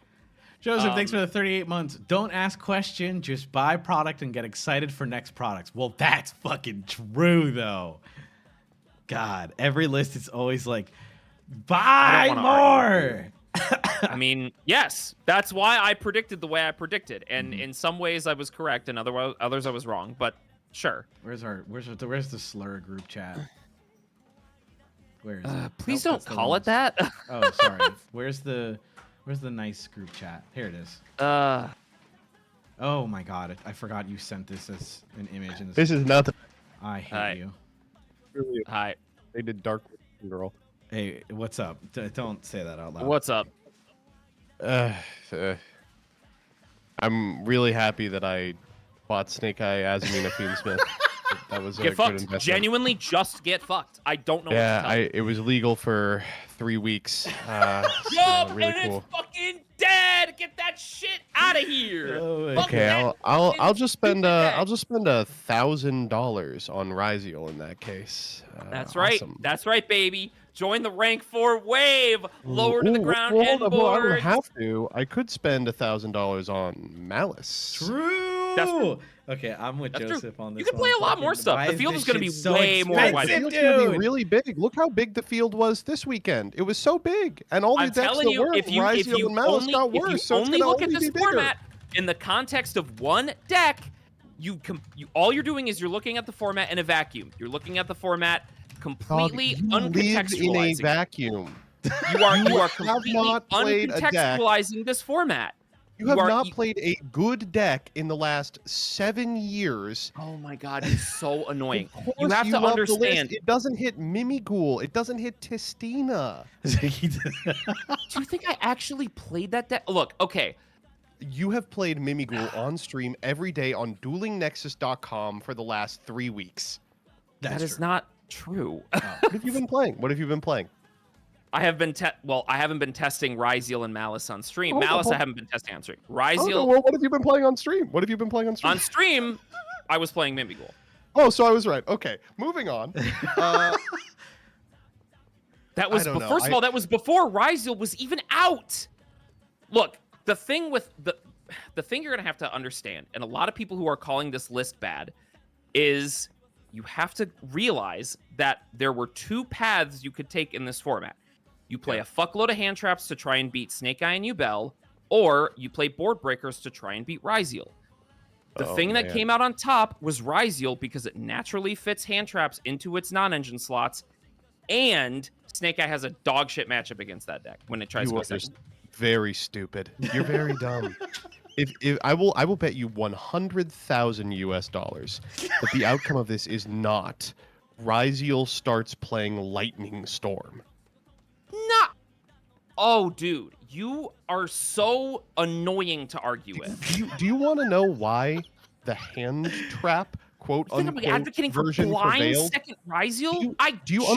Joseph, thanks for the 38 months. Don't ask question, just buy product and get excited for next products. Well, that's fucking true, though. God, every list is always like, buy wanna more. I mean, yes, that's why I predicted the way I predicted, and Mm-hmm. in some ways I was correct, and others I was wrong. But sure. Where's the slur group chat? Where's Please Nope, don't that's the call it ones. that. Oh, sorry. Where's the nice group chat? Here it is. Oh my god, I forgot you sent this as an image in This is nothing. I hate Hi. you. Really, Hi, they did Dark Girl. Hey, what's up? Don't say that out loud. what's up? I'm really happy that I bought Snake Eye Azamina Fiend Smith. That was a Get good fucked. investment. Genuinely, just get fucked. I don't know. Yeah, what to tell you. it was legal for 3 weeks. Yup, really and cool. it's fucking dead. Get that shit out of here. Oh my Fuck Okay, that I'll just spend stupid deck. I'll just spend $1,000 on Ryziel in that case. That's right. Awesome. That's right, baby. Join the rank 4 wave. Lower to the Ooh, ground well, end hold on, well, I don't boards. have to. I could spend $1,000 on Malice. True. That's true. Okay, I'm with That's Joseph true. on this. You can play a lot more stuff. Why The field this is going to be shit so way more expensive, wide. The field's gonna be dude? really big. Look how big the field was this weekend. It was so big, and all the I'm decks telling that you, were if you Ryziel and Malice got worse. So it's only gonna look at only this be bigger. format in the context of one deck, all you're doing is you're looking at the format in a vacuum. You're looking at the format completely you live in a uncontextualizing. vacuum. You are have completely not played a deck. uncontextualizing this format. You have are- not you- played a good deck in the last 7 years. Oh my god, it's so annoying. Of You course have to love the list. understand. It doesn't hit Mimighoul. It doesn't hit Tistina. Do you think I actually played that deck? Look, okay. You have played Mimighoul on stream every day on duelingnexus.com for the last 3 weeks. That is not true. What have you been playing? What have you been playing? I have been I haven't been testing Ryzeal and Malice on stream. Hold Malice up. I haven't been testing on stream. Oh, Ryzeal no, well, what have you been playing on stream? What have you been playing on stream? on stream, I was playing Mimighoul. Oh, so I was right. Okay, moving on. That was first of all, that was before Ryzeal was even out. Look, the thing with the thing you're gonna have to understand, and a lot of people who are calling this list bad, is you have to realize that there were two paths you could take in this format. You play a fuckload of hand traps to try and beat Snake Eye and Yubel, or you play board breakers to try and beat Ryzeal. The thing that came out on top was Ryzeal because it naturally fits hand traps into its non-engine slots, and Snake Eye has a dog shit matchup against that deck when it tries to go second. Very stupid. You're very dumb. If I will bet you $100,000 that the outcome of this is not Ryzeal starts playing Lightning Storm. Nah. Oh, dude, you are so annoying to argue with. Do you want to know why the hand trap quote You think unquote I'm advocating for version blind prevailed? second Ryzeal? Do you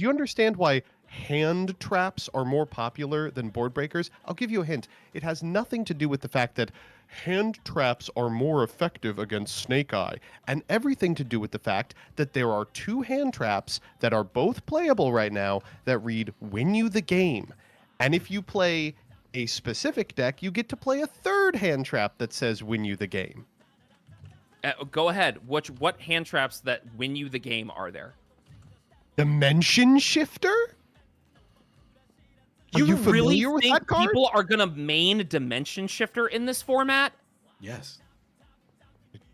understand why hand traps are more popular than board breakers? I'll give you a hint. It has nothing to do with the fact that hand traps are more effective against Snake Eye, and everything to do with the fact that there are two hand traps that are both playable right now that read "Win you the game." And if you play a specific deck, you get to play a third hand trap that says "Win you the game." Go ahead. What hand traps that win you the game are there? Dimension Shifter? You you really familiar with think that card? people are gonna main Dimension Shifter in this format? Yes.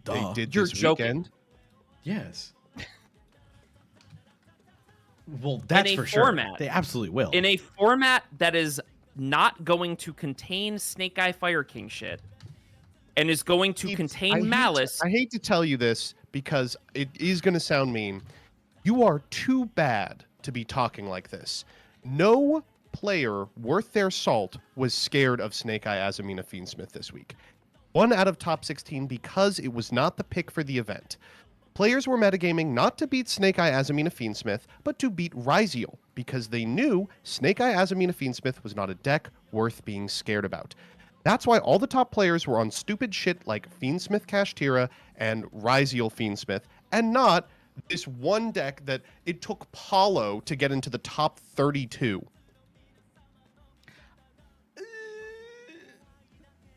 They Duh. did You're this joking. weekend. Yes. Well, that's a for sure. format- They absolutely will. In a format that is not going to contain Snake Eye Fire King shit, and is going to contain Malice. I hate to tell you this because it is going to sound mean. You are too bad to be talking like this. No player worth their salt was scared of Snake Eye Azamina Fiendsmith this week. 1 out of top 16 because it was not the pick for the event. Players were metagaming not to beat Snake Eye Azamina Fiendsmith, but to beat Ryzeal, because they knew Snake Eye Azamina Fiendsmith was not a deck worth being scared about. That's why all the top players were on stupid shit like Fiendsmith Kashtira and Ryzeal Fiendsmith, and not this one deck that it took Paulo to get into the top 32.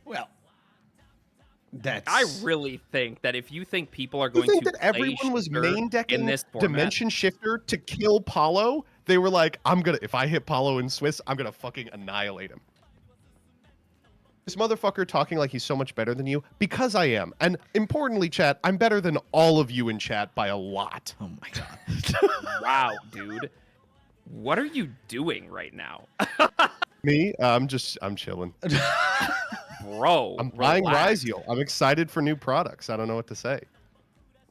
Well, that's. I really think that if you think people are You going think to that play everyone was Shifter main decking in this format, Dimension Shifter to kill Paulo? They were like, if I hit Paulo in Swiss, I'm gonna fucking annihilate him. This motherfucker talking like he's so much better than you, because I am. And importantly, chat, I'm better than all of you in chat by a lot. Oh my god. wow, dude, what are you doing right now, Me? I'm chilling. bro? I'm buying relax. Ryzeal. I'm excited for new products. I don't know what to say.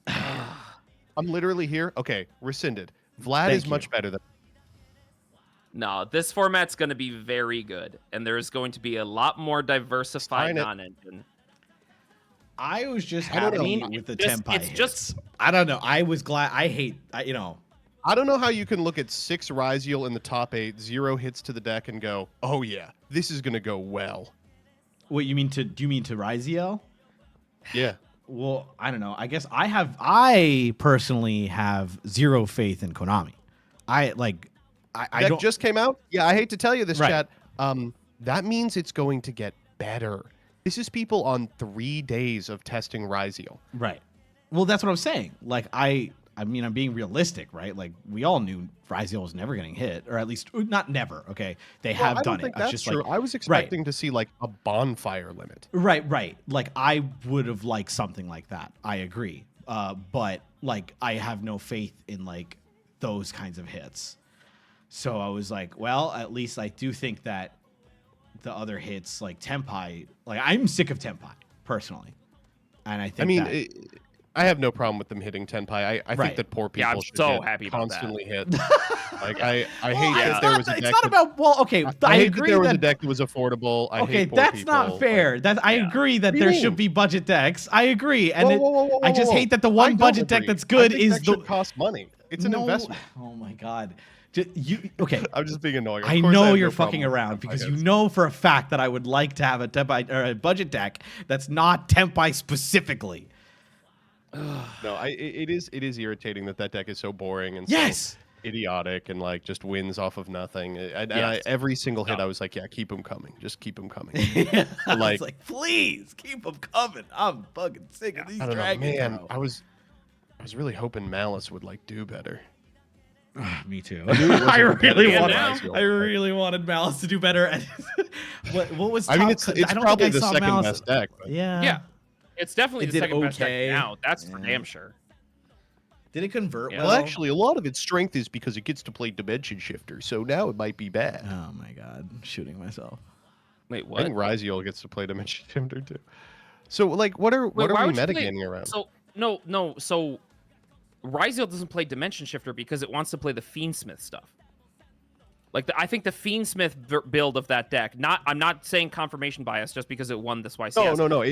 I'm literally here. Okay, rescinded. Vlad Thank is much you. better than. No, this format's going to be very good, and there's going to be a lot more diversified Sign it. non-engine. I was just I don't happy know. with the Just- tempi it's hits. just- I don't know. I was glad. I don't know how you can look at 6 Ryzeal in the top 8, 0 hits to the deck, and go, oh yeah, this is gonna go well. What you mean to? Do you mean to Ryzeal? Yeah. Well, I don't know. I guess I personally have zero faith in Konami. I Deck don't. just came out. Yeah, I hate to tell you this, Right. chat. That means it's going to get better. This is people on 3 days of testing Ryzeal. Right. Well, that's what I'm saying. Like, I mean, I'm being realistic, right? Like, we all knew Ryzeal was never getting hit, or at least not never. Okay, they have I don't done think it. I was that's just true. like, I was expecting to see like a bonfire limit. right. Like, I would have liked something like that. I agree. But like, I have no faith in like those kinds of hits. So I was like, well, at least I do think that the other hits like Tempai, like I'm sick of Tempai personally, and I think I mean, that, I have no problem with them hitting Tenpai. I Right. think that poor people Yeah, I'm should so get happy about that. constantly hit. Like I Well, hate that there was a it's deck. not about okay. I I hate agree that there was that a deck that was affordable. I okay, hate poor that's people. not fair. That I yeah. agree that What do you there mean? should be budget decks. I agree, and Whoa, whoa, whoa, I just whoa. hate that the I one don't budget deck agree. that's good I think is that the should cost money. It's an investment. Oh my god. Okay? I'm just being annoying. Of I course know have you're no problem fucking with around Tempai because you hits. know for a fact that I would like to have a Tempai or a budget deck that's not Tempai specifically. No, it is irritating that deck is so boring and Yes. so idiotic and like just wins off of nothing. And Yes. every single hit, No. I was like, yeah, keep them coming, just keep them coming. I Like- was like, please keep them coming. I'm fucking sick of these I don't know, dragons. man. bro. I was really hoping Malice would like do better. Me too. I knew it wasn't I really competitive wanted. in Rizio, I really wanted Malice to do better. what was? I mean, top- it's I don't probably think I the saw second Malice. best deck. But Yeah. Yeah. It's definitely It the did second best deck okay. now. That's for Yeah. damn sure. Did it convert Yeah. well? Well, actually, a lot of its strength is because it gets to play Dimension Shifter, so now it might be bad. Oh my god, I'm shooting myself. Wait, I what? think Rizio gets to play Dimension Shifter too. So, like, what are Wait, why we would you play- metagaming around? So no. So Rizio doesn't play Dimension Shifter because it wants to play the Fiendsmith stuff. Like I think the Fiendsmith build of that deck. I'm not saying confirmation bias just because it won this YCS. No.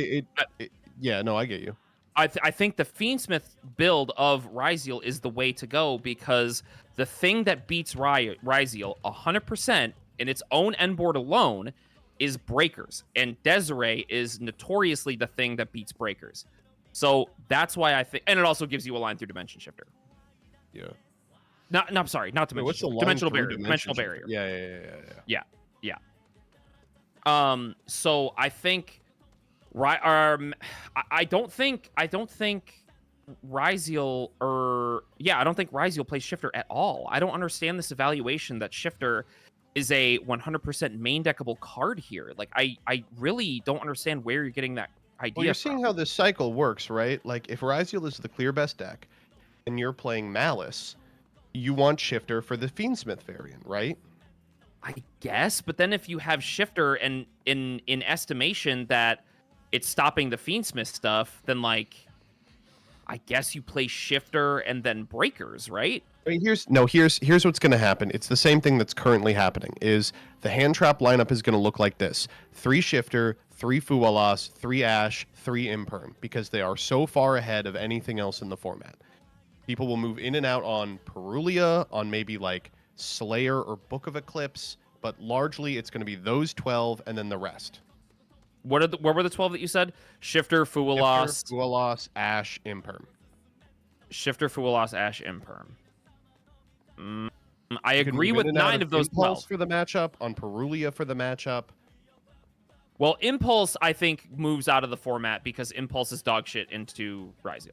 Yeah, no, I get you. I think the Fiendsmith build of Ryziel is the way to go because the thing that beats Ryziel 100% in its own end board alone is breakers, and Desiree is notoriously the thing that beats breakers. So that's why I think, and it also gives you a line through Dimension Shifter. Yeah. No, I'm sorry, not Wait, Dimension what's the Shifter. line Dimensional through barrier. Dimensional barrier. Yeah. So I think, I don't think Ryziel I don't think Ryziel plays Shifter at all. I don't understand this evaluation that Shifter is a 100% main deckable card here. Like I really don't understand where you're getting that idea. Well, you're from. seeing how this cycle works, right? Like, if Ryziel is the clear best deck, and you're playing Malice, you want Shifter for the Fiendsmith variant, right? I guess, but then if you have Shifter and in estimation that it's stopping the Fiendsmith stuff, then like I guess you play Shifter and then Breakers, right? I mean, here's what's going to happen. It's the same thing that's currently happening. Is the hand trap lineup is going to look like this: 3 Shifter, 3 Fuwalas, 3 Ash, 3 Imperm, because they are so far ahead of anything else in the format. People will move in and out on Perulia, on maybe like Slayer or Book of Eclipse, but largely it's going to be those 12 and then the rest. What were the 12 that you said? Shifter, Fuwalas, Fuwalas, Ash, Imperm. Shifter, Fuwalas, Ash, Imperm. I You can agree move with in and out 9 of those Impulse 12. for the matchup, on Perulia for the matchup. Well, Impulse, I think, moves out of the format because Impulse is dog shit into Ryziel.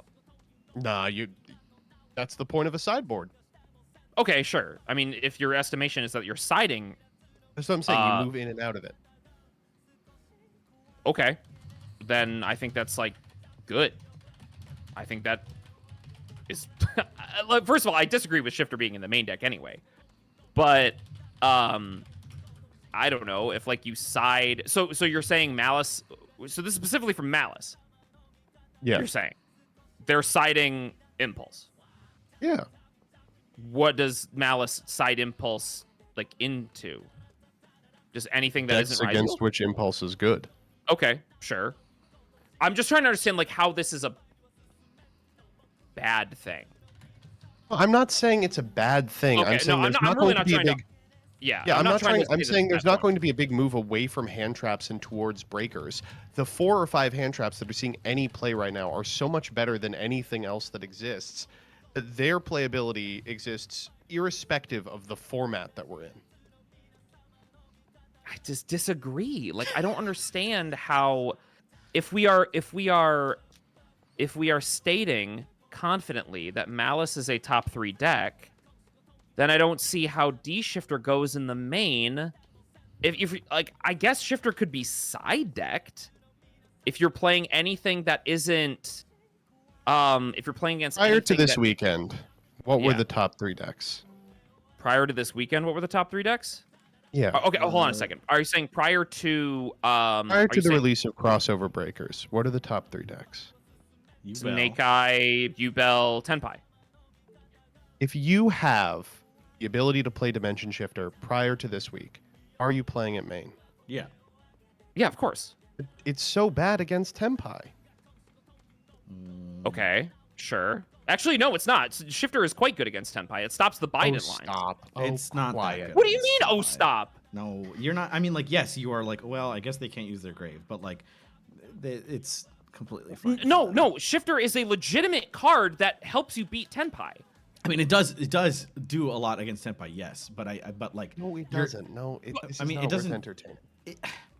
Nah, that's the point of a sideboard. Okay, sure. I mean, if your estimation is that you're siding, That's what I'm saying. You move in and out of it. okay, then I think that's like good. I think that is first of all, I disagree with Shifter being in the main deck anyway, but I don't know if like you side. So you're saying Malice? So this is specifically from Malice. Yeah. You're saying they're siding Impulse. Yeah. What does Malice side Impulse like into? Just anything that Decks isn't against Ryziel? which Impulse is good. Okay, sure. I'm just trying to understand like how this is a bad thing. I'm not saying it's a bad thing. Okay, I'm saying no, there's I'm not really going not to be a trying to- big. Yeah, Yeah, I'm not trying. to I'm say saying that there's that's not wrong. going to be a big move away from hand traps and towards breakers. The 4 or 5 hand traps that are seeing any play right now are so much better than anything else that exists. That their playability exists irrespective of the format that we're in. I just disagree. Like I don't understand how if we are stating confidently that Malice is a top 3 deck, then I don't see how D Shifter goes in the main. If like I guess Shifter could be side decked if you're playing anything that isn't if you're playing against Prior to anything this that- weekend, what were Yeah. the top 3 decks? prior to this weekend, what were the top 3 decks? Yeah. Oh, okay, hold on a second. Are you saying prior to Prior to the release of Crossover Breakers, what are the top 3 decks? Snake Eye, Yubel, Tenpai? If you have the ability to play Dimension Shifter prior to this week, are you playing it main? Yeah. Yeah, of course. It's so bad against Tenpai. Okay, sure. Actually, no, it's not. Shifter is quite good against Tenpai. It stops the Biden line. Stop. It's not that quiet. good. What do you mean, oh, stop? No, you're not. I mean, like, yes, you are like, well, I guess they can't use their grave, but like, it's completely fine. No, Shifter is a legitimate card that helps you beat Tenpai. I mean, it does do a lot against Tenpai, yes, but but like, No, it doesn't. No, this I mean, is it not doesn't. worth entertaining.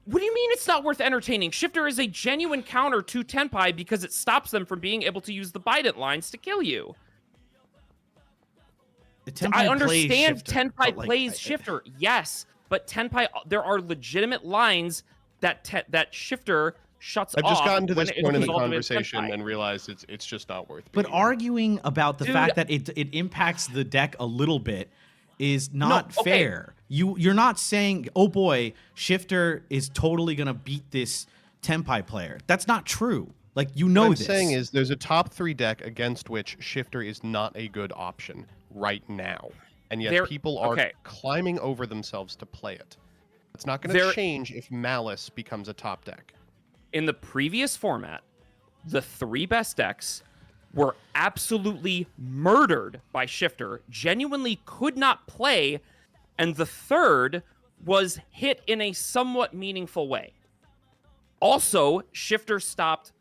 What do you mean it's not worth entertaining? Shifter is a genuine counter to Tenpai because it stops them from being able to use the Biden lines to kill you. I understand Tenpai plays Shifter, yes, but Tenpai, there are legitimate lines that Shifter shuts off. I've just gotten to this point in the goes all way to conversation Tenpai. and realized it's just not worth. But being. arguing about the Dude. fact that it impacts the deck a little bit is not okay. fair. You're not saying, oh boy, Shifter is totally gonna beat this Tenpai player. That's not true. Like, you know What I'm this. saying is there's a top 3 deck against which Shifter is not a good option right now, and yet people are climbing over themselves to play it. It's not going to change if Malice becomes a top deck. In the previous format, the 3 best decks were absolutely murdered by Shifter, genuinely could not play, and the 3rd was hit in a somewhat meaningful way. Also, Shifter stopped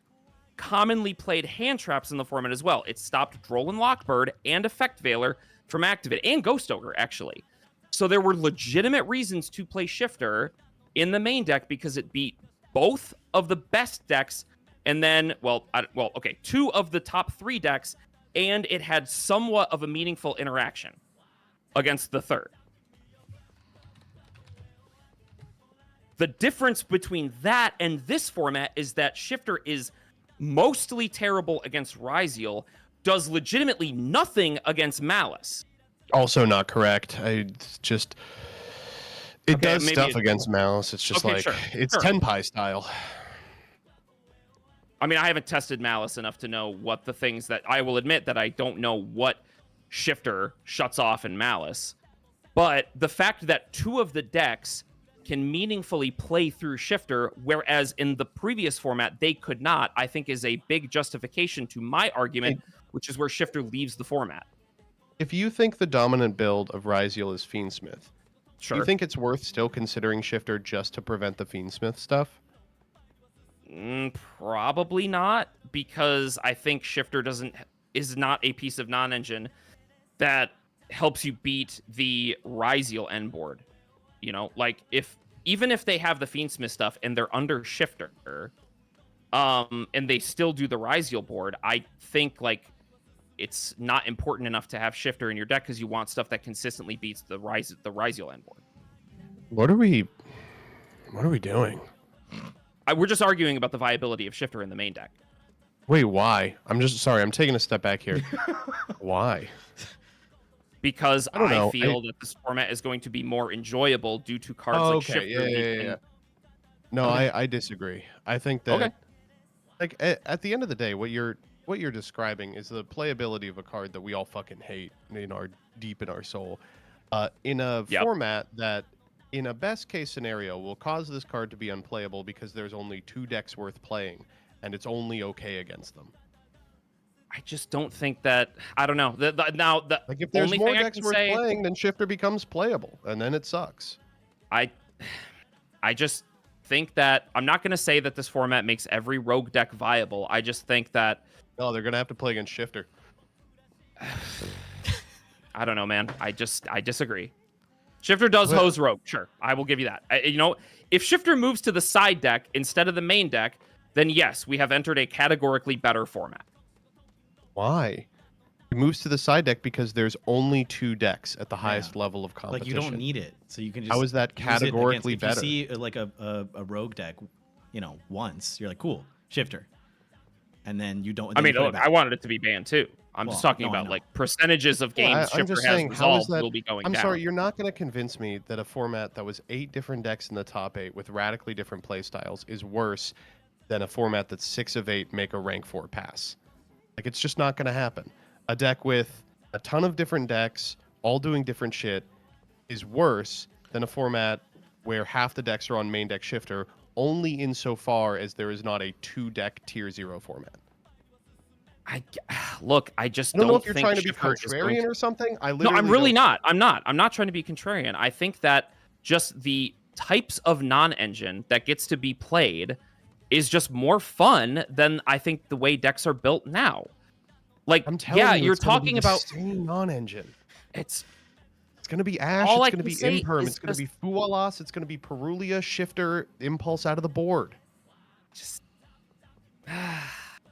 commonly played hand traps in the format as well. It stopped Droll and Lockbird and Effect Veiler from activate, and Ghost Ogre, actually. So there were legitimate reasons to play Shifter in the main deck because it beat both of the best decks, and then, 2 of the top 3 decks, and it had somewhat of a meaningful interaction against the 3rd. The difference between that and this format is that Shifter is mostly terrible against Ryziel, does legitimately nothing against Malice. Also not correct. It does stuff against Malice. It's just it's Tenpai style. I mean, I haven't tested Malice enough to know what the things that I will admit that I don't know what Shifter shuts off in Malice. But the fact that 2 of the decks can meaningfully play through Shifter, whereas in the previous format they could not, I think is a big justification to my argument, which is where Shifter leaves the format. If you think the dominant build of Ryziel is Fiendsmith, do you think it's worth still considering Shifter just to prevent the Fiendsmith stuff? Probably not, because I think Shifter is not a piece of non-engine that helps you beat the Ryziel end board. You know, like even if they have the Fiendsmith stuff and they're under Shifter, and they still do the Ryziel board, I think like it's not important enough to have Shifter in your deck because you want stuff that consistently beats the Ryziel end board. What are we doing? We're just arguing about the viability of Shifter in the main deck. Wait, why? I'm taking a step back here. Why? Because I feel that this format is going to be more enjoyable due to cards like Shifter. Yeah. No, I disagree. I think that like at the end of the day, what you're describing is the playability of a card that we all fucking hate deep in our soul. In a format that, in a best case scenario, will cause this card to be unplayable because there's only 2 decks worth playing, and it's only okay against them. I just don't think that. I don't know. Like if there's more decks worth playing, then Shifter becomes playable, and then it sucks. I just think that I'm not going to say that this format makes every rogue deck viable. I just think that. No, they're gonna have to play against Shifter. I don't know, man. I disagree. Shifter does hose rogue. Sure, I will give you that. If Shifter moves to the side deck instead of the main deck, then yes, we have entered a categorically better format. Why? It moves to the side deck because there's only 2 decks at the highest level of competition. Like, you don't need it, so you can just. How is that categorically better? If you see like a rogue deck, once you're like, cool, Shifter, and then you don't. I mean, look, I wanted it to be banned too. I'm just talking about like percentages of games Shifter has resolved will be going down. I'm sorry, you're not going to convince me that a format that was 8 different decks in the top 8 with radically different playstyles is worse than a format that's 6 of 8 make a rank 4 pass. Like, it's just not going to happen. A deck with a ton of different decks, all doing different shit, is worse than a format where half the decks are on main deck Shifter, only insofar as there is not a 2-deck tier 0 format. Look, I just I don't know if you're think trying to be Shifter is going contrarian or something. No, I'm really not. I'm not trying to be contrarian. I think that just the types of non-engine that gets to be played is just more fun than I think the way decks are built now. Like, I'm telling you, you're it's gonna be talking the about same non-engine. it's It's going to be Ash, All it's I going to can be say Imperm, is it's going to just- be Fualas, it's going to be Perulia, Shifter, Impulse out of the board. just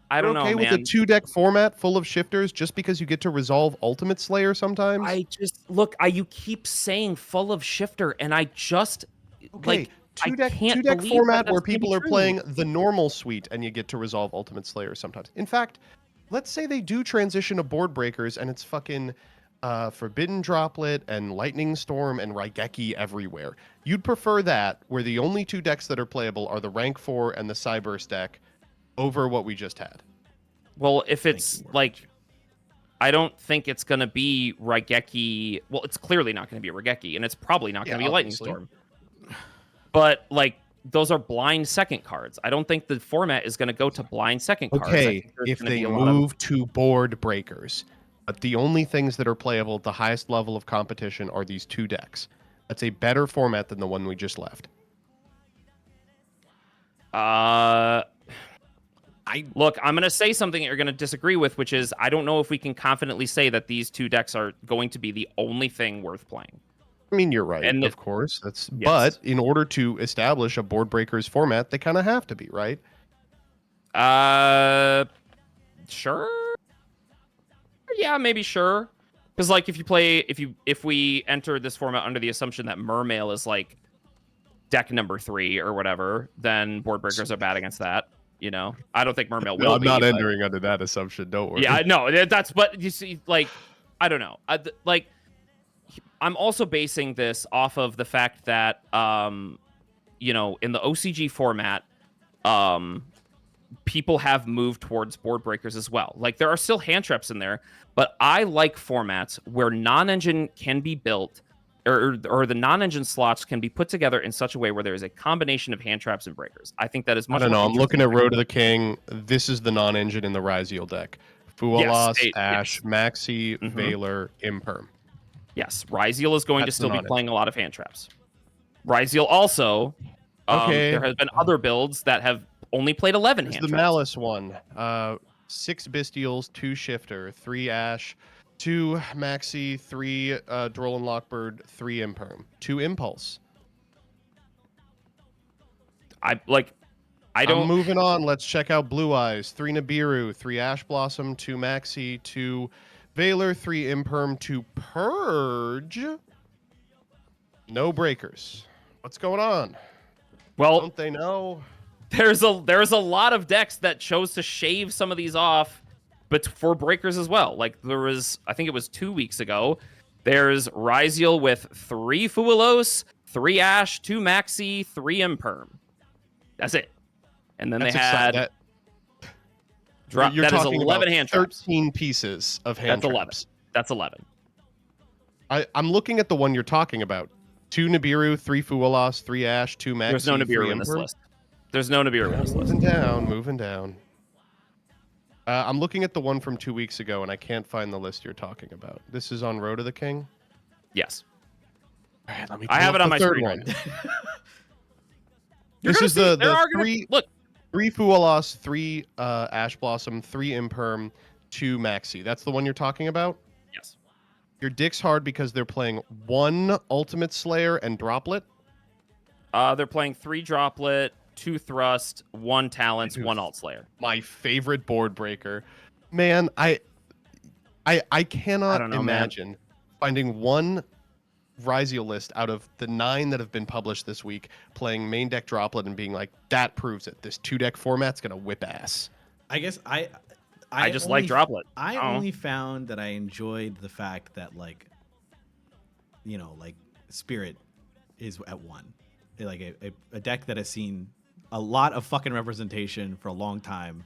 I don't You're okay know, with man. a 2-deck format full of shifters just because you get to resolve Ultimate Slayer sometimes? I just you keep saying full of Shifter, and I just Okay, like two-deck I can't two-deck believe format that where that's gonna be people are true. playing the normal suite and you get to resolve Ultimate Slayer sometimes. In fact, let's say they do transition to board breakers and it's fucking Forbidden Droplet and Lightning Storm and Raigeki everywhere. You'd prefer that, where the only 2 decks that are playable are the rank 4 and the Cyburst deck, over what we just had. Well, if it's you, like, I don't think it's going to be Raigeki. Well, it's clearly not going to be Raigeki, and it's probably not going to be Lightning obviously. Storm. But, like, those are blind second cards. I don't think the format is going to go to blind second cards. I Okay, think there's if gonna they be a lot of- move to board breakers, but the only things that are playable at the highest level of competition are these 2 decks. That's a better format than the one we just left. Look, I'm going to say something that you're going to disagree with, which is I don't know if we can confidently say that these 2 decks are going to be the only thing worth playing. I mean, you're right, And of course. That's Yes. But in order to establish a board breakers format, they kind of have to be, right? Sure. Yeah, maybe sure. Because like if we enter this format under the assumption that Mermail is like deck number 3 or whatever, then board breakers are bad against that. You know, I don't think Mermail will. I'm not be, but- entering under that assumption. Don't worry. Yeah, I know that's. But you see, like, I don't know. I'm also basing this off of the fact that, you know, in the OCG format, people have moved towards board breakers as well. Like, there are still hand traps in there, but I like formats where non-engine can be built, or the non-engine slots can be put together in such a way where there is a combination of hand traps and breakers. I think that is I much don't more know. I'm looking interesting. at Road to the King. This is the non-engine in the Ryziel deck. Fualas, Yes, Ash, Maxi, Mhm. Valor, Imperm. Yes, Ryziel is going to That's still be non-engine. playing a lot of hand traps. Ryziel also, Okay. there has been other builds that have only played 11 Here's hand the traps. Malice one. 6 Bestials, 2 Shifter, 3 Ash, 2 Maxi, 3 Droll and Lockbird, 3 Imperm, 2 Impulse. I'm moving on. Let's check out Blue Eyes. 3 Nibiru, 3 Ash Blossom, 2 Maxi, 2 Valor, 3 Imperm, 2 Purge. No breakers. What's going on? Well, Don't they know? there's a lot of decks that chose to shave some of these off, but for breakers as well. Like there was, I think it was 2 weeks ago. There's Ryziel with 3 Fualos, 3 Ash, 2 Maxi, 3 Imperm. That's it. And then That's they had exciting. drop. You're That is talking 11 about hand traps. 13 pieces of hand That's 11. traps. That's 11. I'm looking at the one you're talking about. 2 Nibiru, 3 Fualas, 3 Ash, 2 Maxi, There's no 3 Nibiru in this Imperm. list. There's no Nibiru in this list. Moving down. I'm looking at the one from 2 weeks ago, and I can't find the list you're talking about. This is on Road to the King? Yes. All right, let me I pull have up it on the my third screen one. right This gonna is see- the there are gonna- 3 Look, Fualas, 3 Ash Blossom, 3 Imperm, 2 Maxi. That's the one you're talking about? yes. Your dick's hard because they're playing 1 Ultimate Slayer and Droplet. They're playing 3 Droplet, 2 Thrust, 1 Talents, 1 Alt Slayer. My favorite board breaker. Man, I cannot don't know, imagine finding one Ryziel list out of the 9 that have been published this week playing main deck Droplet and being like, that proves it. This 2-deck format's gonna whip ass. I guess I just like Droplet. I Oh. only found that I enjoyed the fact that, like, you know, like Spirit is at 1. Like a deck that has seen a lot of fucking representation for a long time,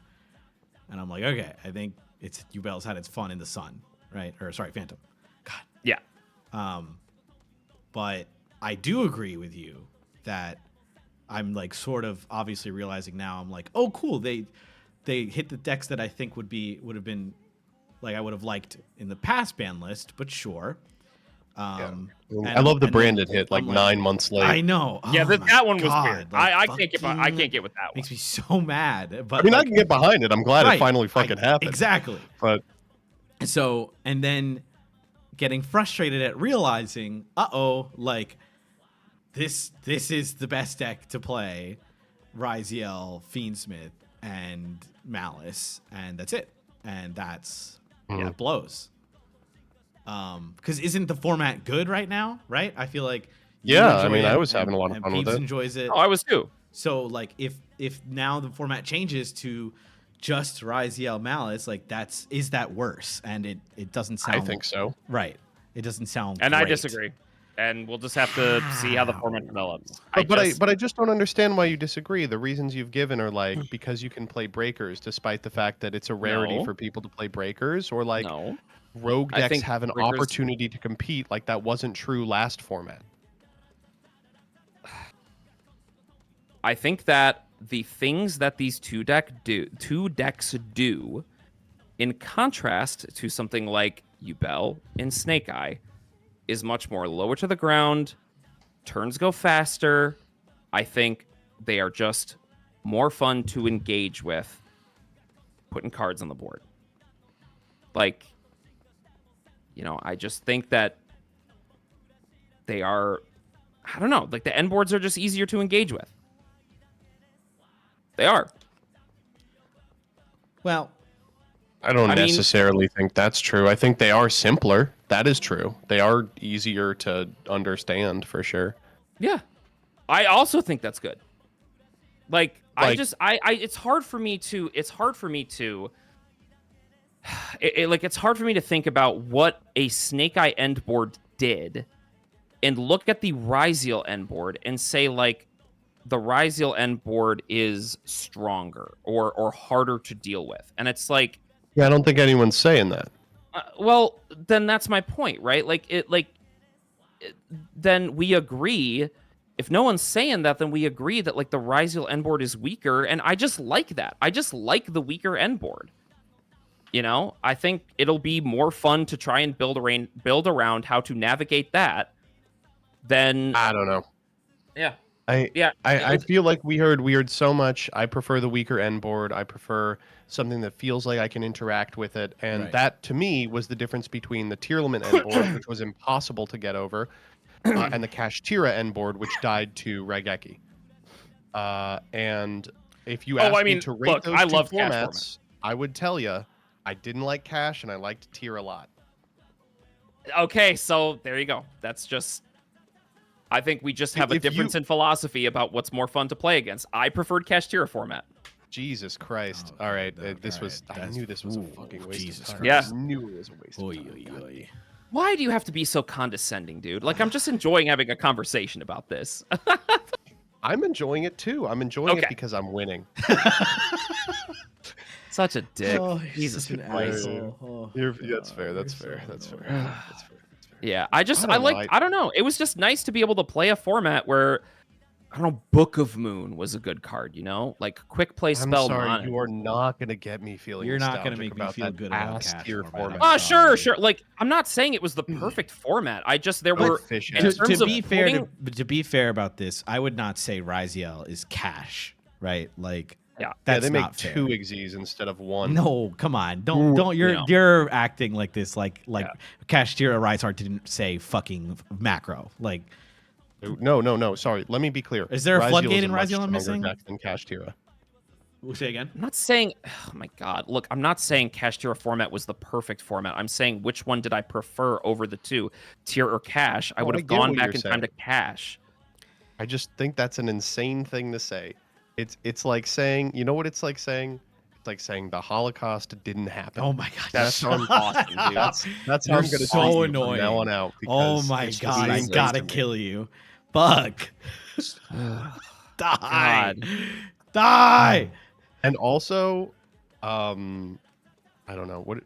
and I'm like, okay, I think it's Yubel's had its fun in the sun, right? Or sorry, Phantom. God. Yeah. But I do agree with you that I'm like sort of obviously realizing now, I'm like, oh cool, they hit the decks that I think would have been like I would have liked in the past ban list, but sure. I and- love the and Brandon then hit like I'm 9 months late. I know. Yeah, Oh my that one was God, weird. like, I can't get I can't get with that one. Makes me so mad. But I mean, I like, can get behind it. I'm glad right, it finally fucking happened. Exactly. But So, and then getting frustrated at realizing, like this is the best deck to play, Ryziel, Fiendsmith, and Malice, and that's it. And that's it blows. Because isn't the format good right now? Right? I feel like you Yeah, I enjoy mean, it, I was having a lot of and fun with Peeps it. enjoys it. Oh, I was too. So like if now the format changes to just Ryziel Malice, like is that worse? And it doesn't sound I think so. right. It doesn't sound And great. I disagree. And we'll just have to see how the format develops. But I just don't understand why you disagree. The reasons you've given are like because you can play breakers, despite the fact that it's a rarity No. for people to play breakers, or like No. rogue I decks think have an breakers- opportunity to compete. Like that wasn't true last format. I think that the things that these two decks do, in contrast to something like Yubel and Snake Eye, is much more lower to the ground. Turns go faster. I think they are just more fun to engage with, putting cards on the board. Like, I just think that they are, I don't know, like the end boards are just easier to engage with. They are. Well, I don't I mean- necessarily think that's true. I think they are simpler. That is true. They are easier to understand for sure. Yeah. I also think that's good. Like Like- it's hard for me to it's hard for me to think about what a Snake Eye end board did and look at the Ryziel end board and say like the Ryziel end board is stronger or harder to deal with. And it's like, Yeah, I don't think anyone's saying that. well, then that's my point, right? Then we agree. If no one's saying that, then we agree that like the Ryziel end board is weaker, and I just like that. I just like the weaker end board. I think it'll be more fun to try and build around how to navigate that than I don't know. yeah. I feel like we heard so much. I prefer the weaker end board. I prefer something that feels like I can interact with it. And Right. that, to me, was the difference between the Tearlament end board, which was impossible to get over, and the Kashtira end board, which died to Raigeki. And if you asked me to rate look, those I two love Cash formats, I would tell you I didn't like Cash and I liked Tier a lot. Okay, so there you go. That's just. I think we just have a If you- difference in philosophy about what's more fun to play against. I preferred Kashtira format. Jesus Christ. All right. This was. I knew this was a fucking waste Jesus of time. Christ. I knew it was a waste Oy, of time. oy, oy. Why do you have to be so condescending, dude? Like, I'm just enjoying having a conversation about this. I'm enjoying it too. I'm enjoying it Okay. because I'm winning. Such a dick. Oh, Jesus such an Christ. asshole. That's fair. That's fair. That's fair. That's fair. Yeah, I don't know, I don't know. It was just nice to be able to play a format where, I don't know, Book of Moon was a good card, Like, quick play I'm spell. sorry, mono. you are not going to get me feeling You're not gonna nostalgic make me about feel that good about ass Cash tier format. format. Sure. Like, I'm not saying it was the perfect format. I just, there Like were, fish in ass. terms To of be fair, putting- to be fair about this, I would not say Ryziel is Cash, right? Like, Yeah. that's they make not fair. 2 Xyz instead of 1. No, come on, don't. You're acting like this, like Kashtira Rizehart didn't say fucking macro. Like, No. Sorry. Let me be clear. Is there a Ryziel floodgate is in much Ryziel I'm stronger missing? deck than Kashtira. we'll say again. I'm not saying, oh my God, look, I'm not saying Kashtira format was the perfect format. I'm saying which one did I prefer over the two, Tier or Cash? I would I have get gone what back you're in time to saying. Cash. I just think that's an insane thing to say. It's like saying, you know what it's like saying? It's like saying the Holocaust didn't happen. Oh my god, That's how I'm awesome, dude. That's how You're I'm gonna so treat you annoying. from now on out. Oh because my it's god, I just gotta to me. kill you. Fuck. Die. God. Die. And also, I don't know what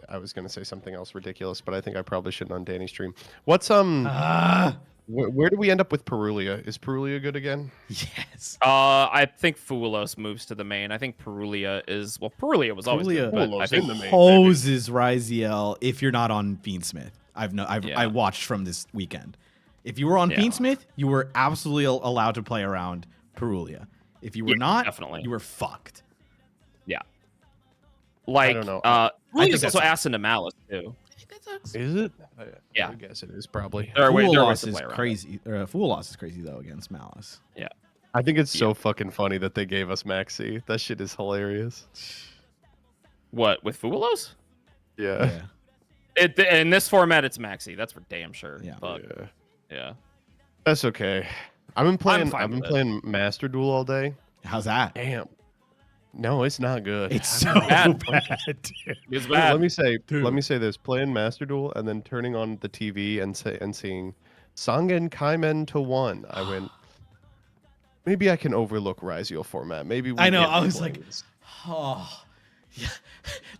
I was gonna say something else ridiculous, but I think I probably shouldn't on Danny's stream. What's Where do we end up with Perulia? Is Perulia good again? Yes. I think Fuelos moves to the main. I think Perulia was always Perulia good, but I Fuelos think in the main. Hoses Ryziel if you're not on Fiendsmith. Yeah. I watched from this weekend. If you were on Yeah. Fiendsmith, you were absolutely allowed to play around Perulia. If you were Yeah, not, definitely. you were fucked. Yeah. Like, I don't know. Perulia's that's- also ass into Malice too. Is it? Yeah. I guess it is probably. There are Fool ways loss to is play around it. crazy. Fool loss is crazy though against Malice. Yeah. I think it's so fucking funny that they gave us Maxi. That shit is hilarious. What, with Fuelos? Yeah. In this format, it's Maxi. That's for damn sure. Yeah. But, Yeah. yeah. That's okay. I've been fine playing with it. playing Master Duel all day. How's that? Damn. No, it's not good. It's so bad. bad. Dude. It's Let bad. me say Dude. this: playing Master Duel and then turning on the TV and seeing Sangen Kaimen to 1. I went. Maybe I can overlook Ryziel format. Maybe we I know. can't I be was playing like, this. oh, yeah.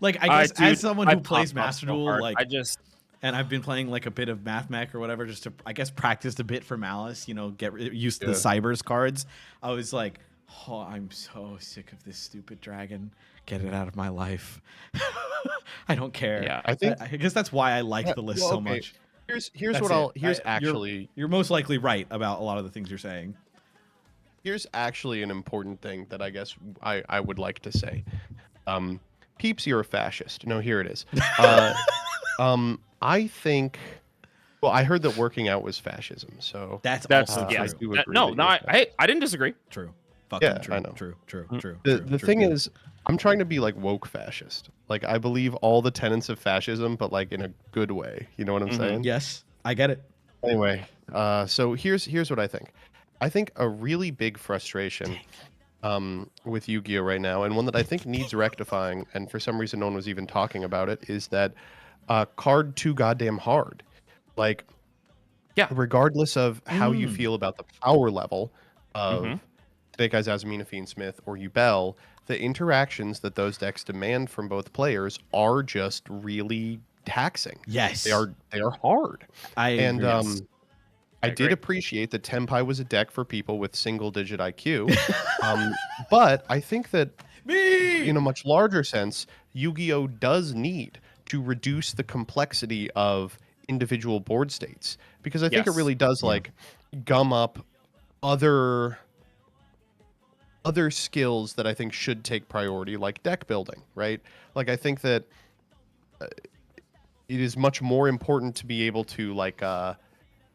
Like I guess Dude, as someone I who plays popped off Master so Duel, hard. like, I just and I've been playing like a bit of Math Mech or whatever, just to I guess practice a bit for Malice. You know, get used to the Yeah. Cybers cards. I was like, oh, I'm so sick of this stupid dragon. Get it out of my life. I don't care. Yeah. I think I guess that's why I like the list well, so okay. much. Here's That's what it. I'll here's You're- actually you're most likely right about a lot of the things you're saying. here's actually an important thing that I guess I would like to say. Peeps, you're a fascist. No, here it is. I think. Well, I heard that working out was fascism. So That's that's also yeah. I true. do agree No, that no, you're I didn't disagree. True. Fucking Yeah, true. I know. True. True. Mm. True. The true, thing true. is, I'm trying to be like woke fascist. Like I believe all the tenets of fascism, but like in a good way. You know what I'm saying? Yes, I get it. Anyway, so here's what I think. I think a really big frustration with Yu-Gi-Oh right now, and one that I think needs rectifying, and for some reason no one was even talking about it, is that card too goddamn hard. Like, Yeah. regardless of how you Mm. feel about the power level of Mhm. Snake Eyes Azumina Fiendsmith or Yubel, the interactions that those decks demand from both players are just really taxing. Yes, They are hard. I And agree. I agree. did appreciate that Tenpai was a deck for people with single digit IQ. But I think that in a much larger sense, Yu-Gi-Oh does need to reduce the complexity of individual board states, because I think it Yes. really does like gum up other skills that I think should take priority, like deck building, right? Like I think that it is much more important to be able to like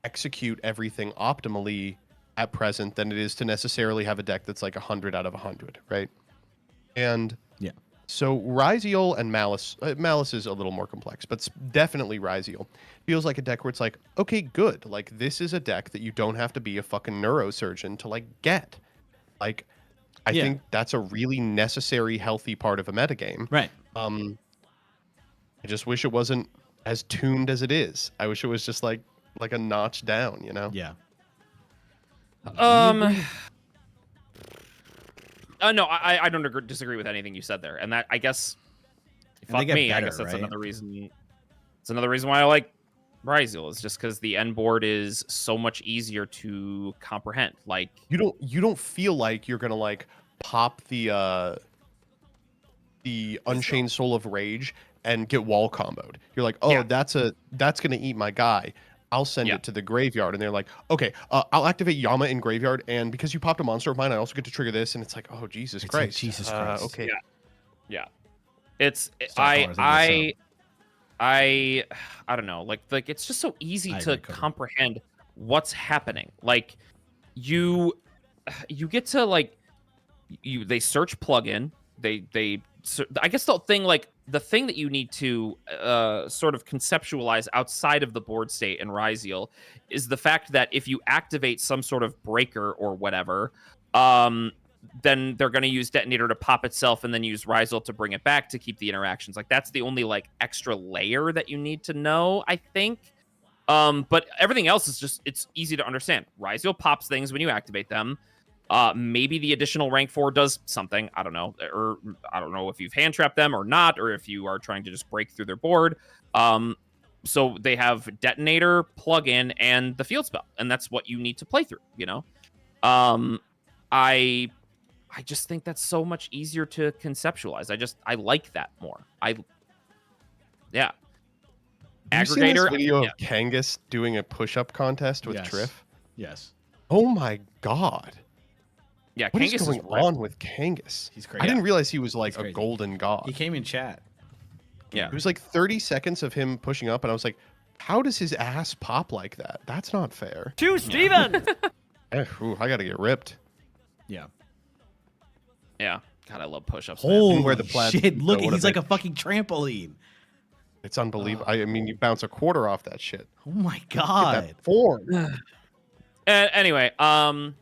execute everything optimally at present than it is to necessarily have a deck that's like 100 out of 100, right? And Yeah. so Ryziel and Malice, Malice is a little more complex, but definitely Ryziel feels like a deck where it's like, okay, good. Like this is a deck that you don't have to be a fucking neurosurgeon to like get. Like, I Yeah. think that's a really necessary, healthy part of a metagame. Right. I just wish it wasn't as tuned as it is. I wish it was just like a notch down, you know? Yeah. No, I don't disagree with anything you said there, and that I guess, And they fuck get me, I better, guess that's right? another reason. It's another reason why I like Ryziel is just because the end board is so much easier to comprehend. Like, You don't feel like you're gonna like pop the Unchained Soul of Rage and get wall comboed. You're like, oh, Yeah. that's gonna eat my guy. I'll send Yeah. it to the graveyard, and they're like, okay, I'll activate Yama in graveyard, and because you popped a monster of mine, I also get to trigger this, and it's like, oh Jesus It's like, Christ, Jesus Christ. Okay, Yeah. yeah, it's Star Powers, I I don't know, like it's just so easy I to agree, Cody. comprehend what's happening. Like, you get to like they search plugin, I guess the thing that you need to sort of conceptualize outside of the board state in Ryziel is the fact that if you activate some sort of breaker or whatever, then they're going to use detonator to pop itself and then use Ryziel to bring it back to keep the interactions. Like, that's the only like extra layer that you need to know, I think. But everything else is just, it's easy to understand. Ryziel pops things when you activate them. Maybe the additional rank 4 does something. I don't know. Or I don't know if you've hand trapped them or not, or if you are trying to just break through their board. so they have detonator, plug-in, and the field spell, and that's what you need to play through. I just think that's so much easier to conceptualize. I like that more. Yeah. Have you seen this Aggregator. video of Kangas doing a push-up contest with Yes. Triff? Yes. Oh my god. Yeah, What is Kangas going ripped. on with Kangas? He's crazy. I didn't realize he was like He's a crazy. golden god. He came in chat. Yeah. It was like 30 seconds of him pushing up, and I was like, how does his ass pop like that? That's not fair. To Steven! I gotta get ripped. Yeah. Yeah. God, I love push-ups. Holy where the plat- shit! Look, what are he's like they- a fucking trampoline. It's unbelievable. I mean, you bounce a quarter off that shit. Oh my Get god. that form. Anyway, I'm.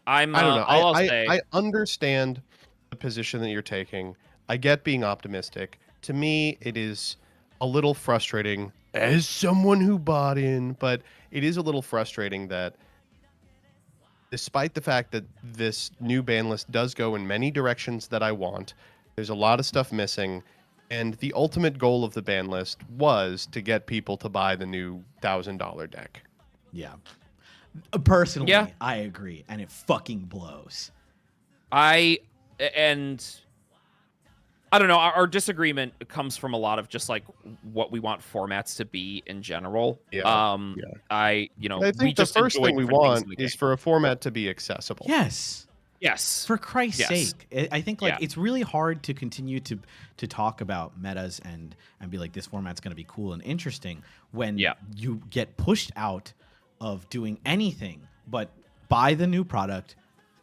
I don't know. All I'll say. I understand the position that you're taking. I get being optimistic. To me, it is a little frustrating as someone who bought in, but it is a little frustrating that despite the fact that this new ban list does go in many directions that I want, there's a lot of stuff missing. And the ultimate goal of the ban list was to get people to buy the new $1,000 deck. Yeah. Personally, Yeah. I agree, and it fucking blows. I don't know. Our disagreement comes from a lot of just like what we want formats to be in general. Yeah, yeah. I I we think the just first enjoy thing we different things want in the is game. for a format to be accessible. Yes. Yes. For Christ's Yes. sake, I think like Yeah. it's really hard to continue to talk about metas and be like, this format's going to be cool and interesting when Yeah. you get pushed out of doing anything but buy the new product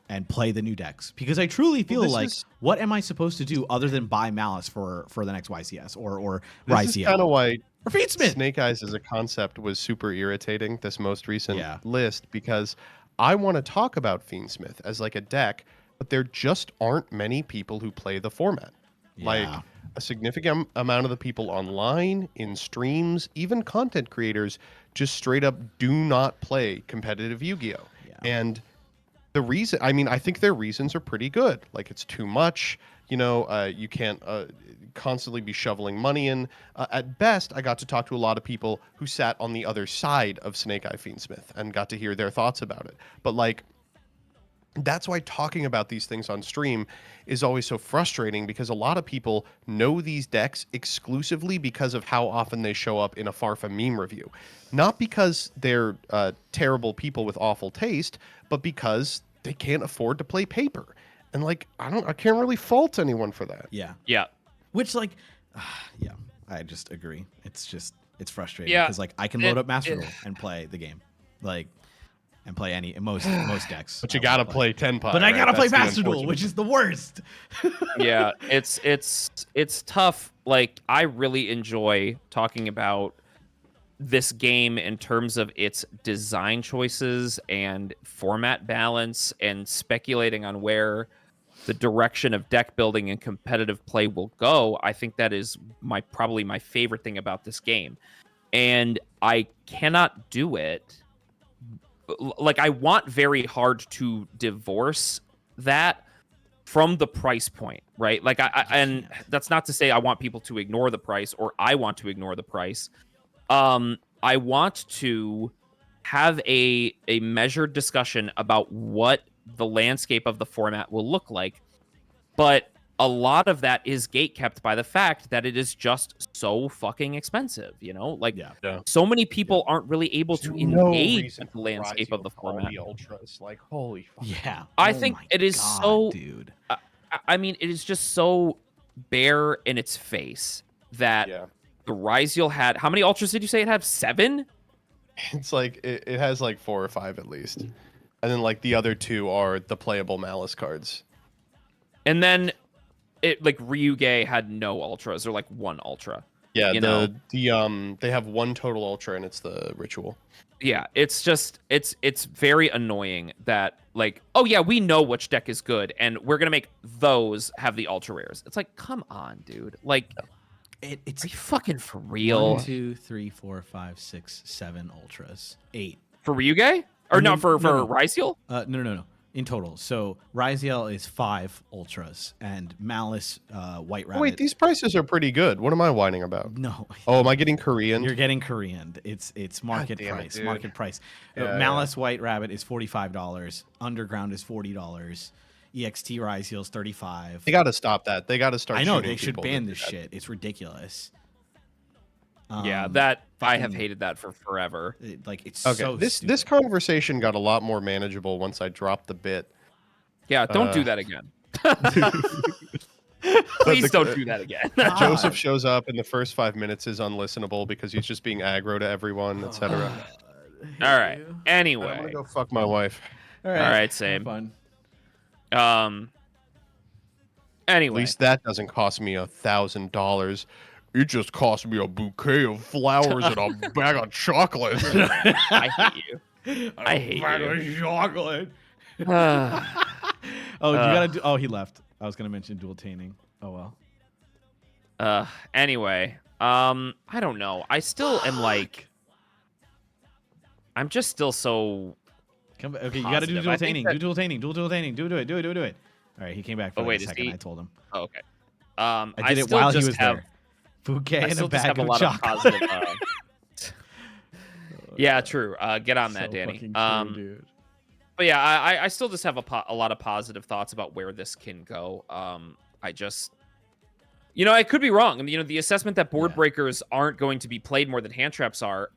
and play the new decks. Because I truly feel this like, is- what am I supposed to do other than buy Malice for the next YCS or This is YCL kind of why or Feedsmith? Snake Eyes as a concept was super irritating, this most recent Yeah. list, because I want to talk about Fiendsmith as like a deck, but there just aren't many people who play the format. Like Yeah. a significant amount of the people online, in streams, even content creators, just straight up do not play competitive Yu-Gi-Oh! Yeah. And the reason, I mean, I think their reasons are pretty good. Like it's too much, you can't constantly be shoveling money in. At best, I got to talk to a lot of people who sat on the other side of Snake Eye Fiendsmith and got to hear their thoughts about it. But like, that's why talking about these things on stream is always so frustrating, because a lot of people know these decks exclusively because of how often they show up in a Farfa meme review. Not because they're terrible people with awful taste, but because they can't afford to play paper. And like, I can't really fault anyone for that. Yeah. Yeah. Which like, yeah, I just agree. It's frustrating Yeah, because like I can load up Master Duel and play the game, like, and play most decks. But you I got to wanna play 10 pot. But I right? gotta play That's the Master Duel, unfortunate- which is the worst. Yeah, it's tough. Like, I really enjoy talking about this game in terms of its design choices and format balance and speculating on where the direction of deck building and competitive play will go. I think that is probably my favorite thing about this game. And I cannot do it. Like, I want very hard to divorce that from the price point, right? Like, and that's not to say I want people to ignore the price or I want to ignore the price. I want to have a measured discussion about what the landscape of the format will look like. But a lot of that is gatekept by the fact that it is just so fucking expensive, Like, Yeah. so many people aren't really able to No engage reason with the for landscape Rizio of the to call format. the ultras. Like, holy fuck. Yeah. I Oh think my it is God, so- dude. I mean, it is just so bare in its face that Yeah. the Ryziel had. How many ultras did you say it had? 7? It's like, it has like 4 or 5 at least. And then like the other 2 are the playable Malice cards. And then Ryuge had no ultras or like 1 ultra. Yeah, You know? they have 1 total ultra, and it's the ritual. Yeah, it's just it's very annoying that, like, oh yeah, we know which deck is good and we're gonna make those have the ultra rares. It's like, come on, dude. Like, It's are you fucking for real? 1, 2, 3, 4, 5, 6, 7 ultras, 8. For Ryuge? Or No, no, for no. Ryziel? No. In total. So Ryziel is 5 ultras and Malice White Rabbit. Oh, wait, these prices are pretty good. What am I whining about? No. Oh, am I getting Korean? You're getting Korean. It's market damn it, price. dude. Market price. Yeah, Malice White Rabbit is $45. Underground is $40. EXT Ryziel is $35. They got to stop that. They got to start. I know shooting they should people ban that this do that. shit. It's ridiculous. Yeah, that I have fucking- hated that for forever. It's Okay, so this stupid. conversation got a lot more manageable once I dropped the bit. Yeah, don't do that again. Please don't do that again. Joseph shows up, and the first 5 minutes is unlistenable because he's just being aggro to everyone, etc. All right. I'm Anyway. gonna go fuck my wife. All All right, have same. fun. Anyway. At least that doesn't cost me $1,000. It just cost me a bouquet of flowers and a bag of chocolate. I hate you. I hate you. Chocolate. Uh, You gotta do. Oh, he left. I was gonna mention dual tainting. Oh well. Anyway. I don't know. I still am like. I'm just still so. Okay, you gotta do Positive. dual I think tainting. that- Do dual tainting. Do tainting. Do it. All right, he came back for Oh, wait, a is second. he- I told him. Oh, okay. I did it still while he just was have, there. Bouquet I and still a just bag have a of lot of chocolate. positive. Yeah, true. Get on that, So Danny. fucking true, dude. But yeah, I still just have a lot of positive thoughts about where this can go. I just, I could be wrong. I mean, the assessment that board Yeah. breakers aren't going to be played more than hand traps are,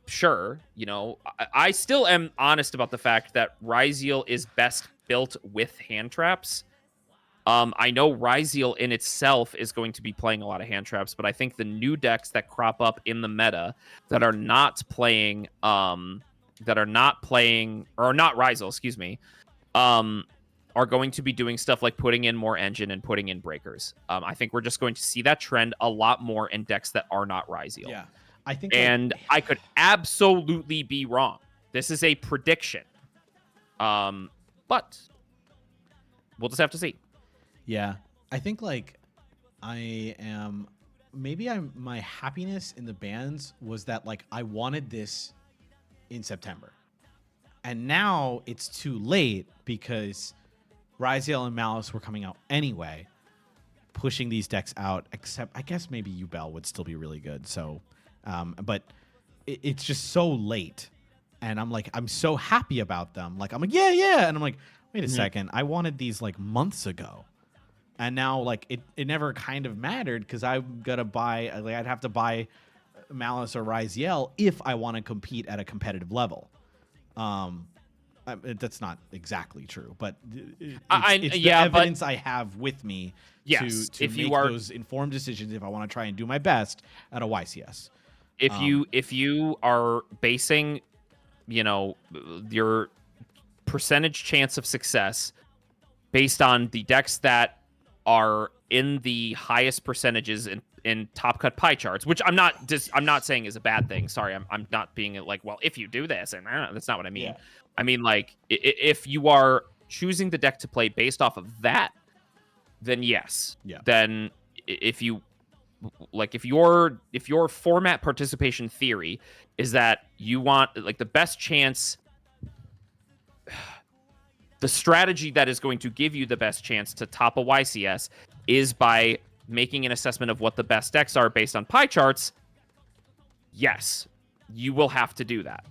sure. I still am honest about the fact that Ryziel is best built with hand traps. I know Ryziel in itself is going to be playing a lot of hand traps, but I think the new decks that crop up in the meta that are not playing, or not Ryziel, excuse me, are going to be doing stuff like putting in more engine and putting in breakers. I think we're just going to see that trend a lot more in decks that are not Ryziel. Yeah, I think. And I could absolutely be wrong. This is a prediction. But we'll just have to see. Yeah, I think my happiness in the bans was that I wanted this in September, and now it's too late because Ryziel and Malice were coming out anyway, pushing these decks out. Except I guess maybe Ubel would still be really good. So, but it's just so late, and I'm so happy about them. Yeah, and I'm like, wait a second, I wanted these months ago. And now, it never kind of mattered because I'm going to buy, I'd have to buy Malice or Ryziel if I want to compete at a competitive level. That's not exactly true, but it's the evidence I have with me Yes, to if make you are, those informed decisions if I want to try and do my best at a YCS. If you are basing, your percentage chance of success based on the decks that are in the highest percentages in top cut pie charts, which I'm not saying is a bad thing. Sorry, I'm not being well, if you do this, and that's not what I mean. Yeah. I mean, if you are choosing the deck to play based off of that, then yes. Yeah. Then if you if your format participation theory is that you want the best chance, the strategy that is going to give you the best chance to top a YCS is by making an assessment of what the best decks are based on pie charts, yes, you will have to do that.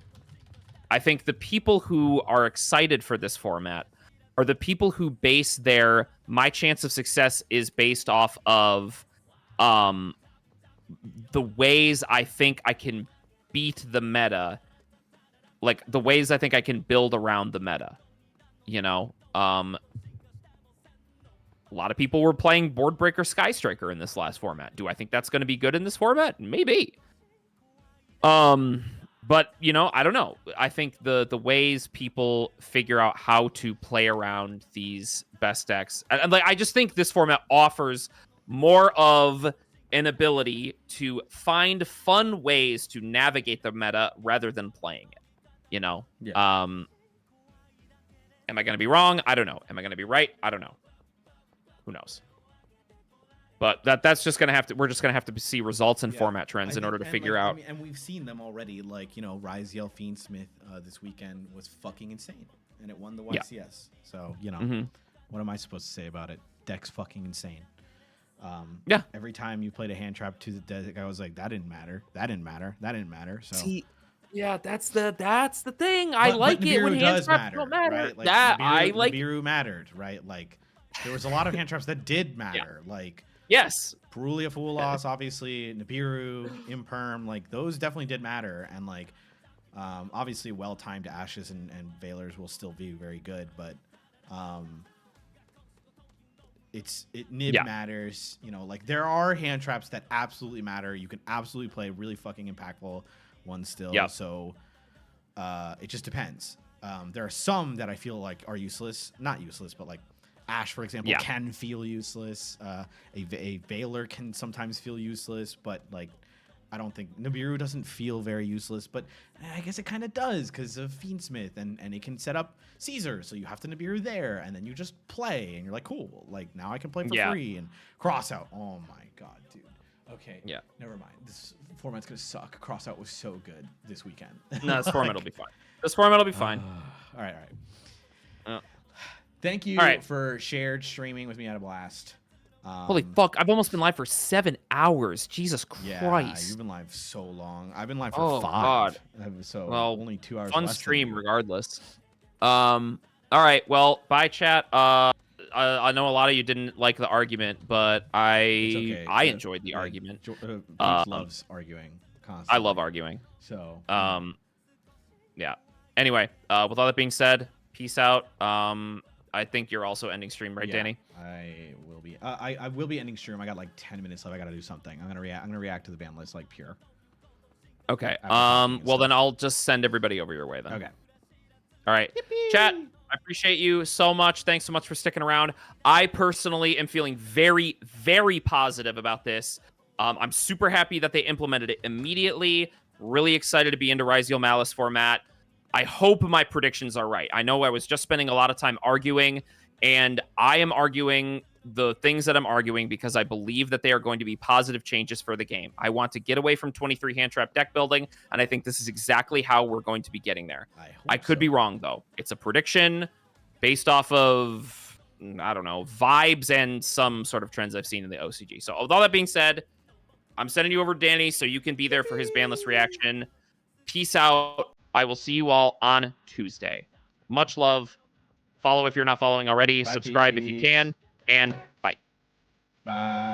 I think the people who are excited for this format are the people who base my chance of success is based off of the ways I think I can beat the meta, the ways I think I can build around the meta. A lot of people were playing Board Breaker Sky Striker in this last format. Do I think that's going to be good in this format? Maybe. But I don't know. I think the ways people figure out how to play around these best decks, and I just think this format offers more of an ability to find fun ways to navigate the meta rather than playing it. Yeah. Am I going to be wrong? I don't know. Am I going to be right? I don't know. Who knows? But that's just gonna have to. We're just gonna have to see results and format trends in order to figure out. and we've seen them already. Like, you know, Ryziel Fiendsmith this weekend was fucking insane, and it won the YCS. So, you know, what am I supposed to say about it? Deck's fucking insane. Every time you played a hand trap to the deck, I was like, that didn't matter. That didn't matter. That didn't matter. So. See, yeah, that's the thing. I like it when hand traps don't matter. Right? Like, that Nibiru, I like. Nibiru mattered, right? Like, there was a lot of hand traps that did matter. Like, yes, Perulia Full Loss, obviously, Nibiru, Imperm, like those definitely did matter. And like, obviously, well-timed Ashes and Veilers will still be very good, but Nib matters. You know, like there are hand traps that absolutely matter. You can absolutely play really fucking impactful ones still. So it just depends. There are some that I feel like are useless, not useless, but like Ashe, for example, can feel useless. A Veiler can sometimes feel useless, but like I don't think Nibiru doesn't feel very useless, but I guess it kind of does because of Fiendsmith, and it can set up Caesar, so you have to Nibiru there, and then you just play, and you're like, cool, like now I can play for free, and Crossout. Oh my god, dude. Okay. Yeah. Never mind. This format's gonna suck. Crossout was so good this weekend. No, this format will be fine. This format will be fine. All right. Thank you for shared streaming with me. I had a blast. Holy fuck! I've almost been live for 7 hours. Jesus Christ! Yeah, you've been live so long. I've been live for 5. God. So only 2 hours. Fun less stream, than you. regardless. All right. Well, bye, chat. I know a lot of you didn't like the argument, but I enjoyed the argument. Peach loves arguing constantly. I love arguing. So yeah. Anyway, with all that being said, peace out. I think you're also ending stream, right, Danny? I will be. I will be ending stream. I got like 10 minutes left. I got to do something. I'm gonna react to the ban list like pure. Okay. Well, then I'll just send everybody over your way then. Okay. All right. Yippee! Chat, I appreciate you so much. Thanks so much for sticking around. I personally am feeling very, very positive about this. I'm super happy that they implemented it immediately. Really excited to be into Ryziel Malice format. I hope my predictions are right. I know I was just spending a lot of time arguing, and I am arguing the things that I'm arguing because I believe that they are going to be positive changes for the game. I want to get away from 23 hand trap deck building, and I think this is exactly how we're going to be getting there. I could be wrong, though. It's a prediction based off of, I don't know, vibes and some sort of trends I've seen in the OCG. So with all that being said, I'm sending you over to Danny so you can be there for his ban list reaction. Peace out. I will see you all on Tuesday. Much love. Follow if you're not following already. Subscribe if you can. And bye. Bye.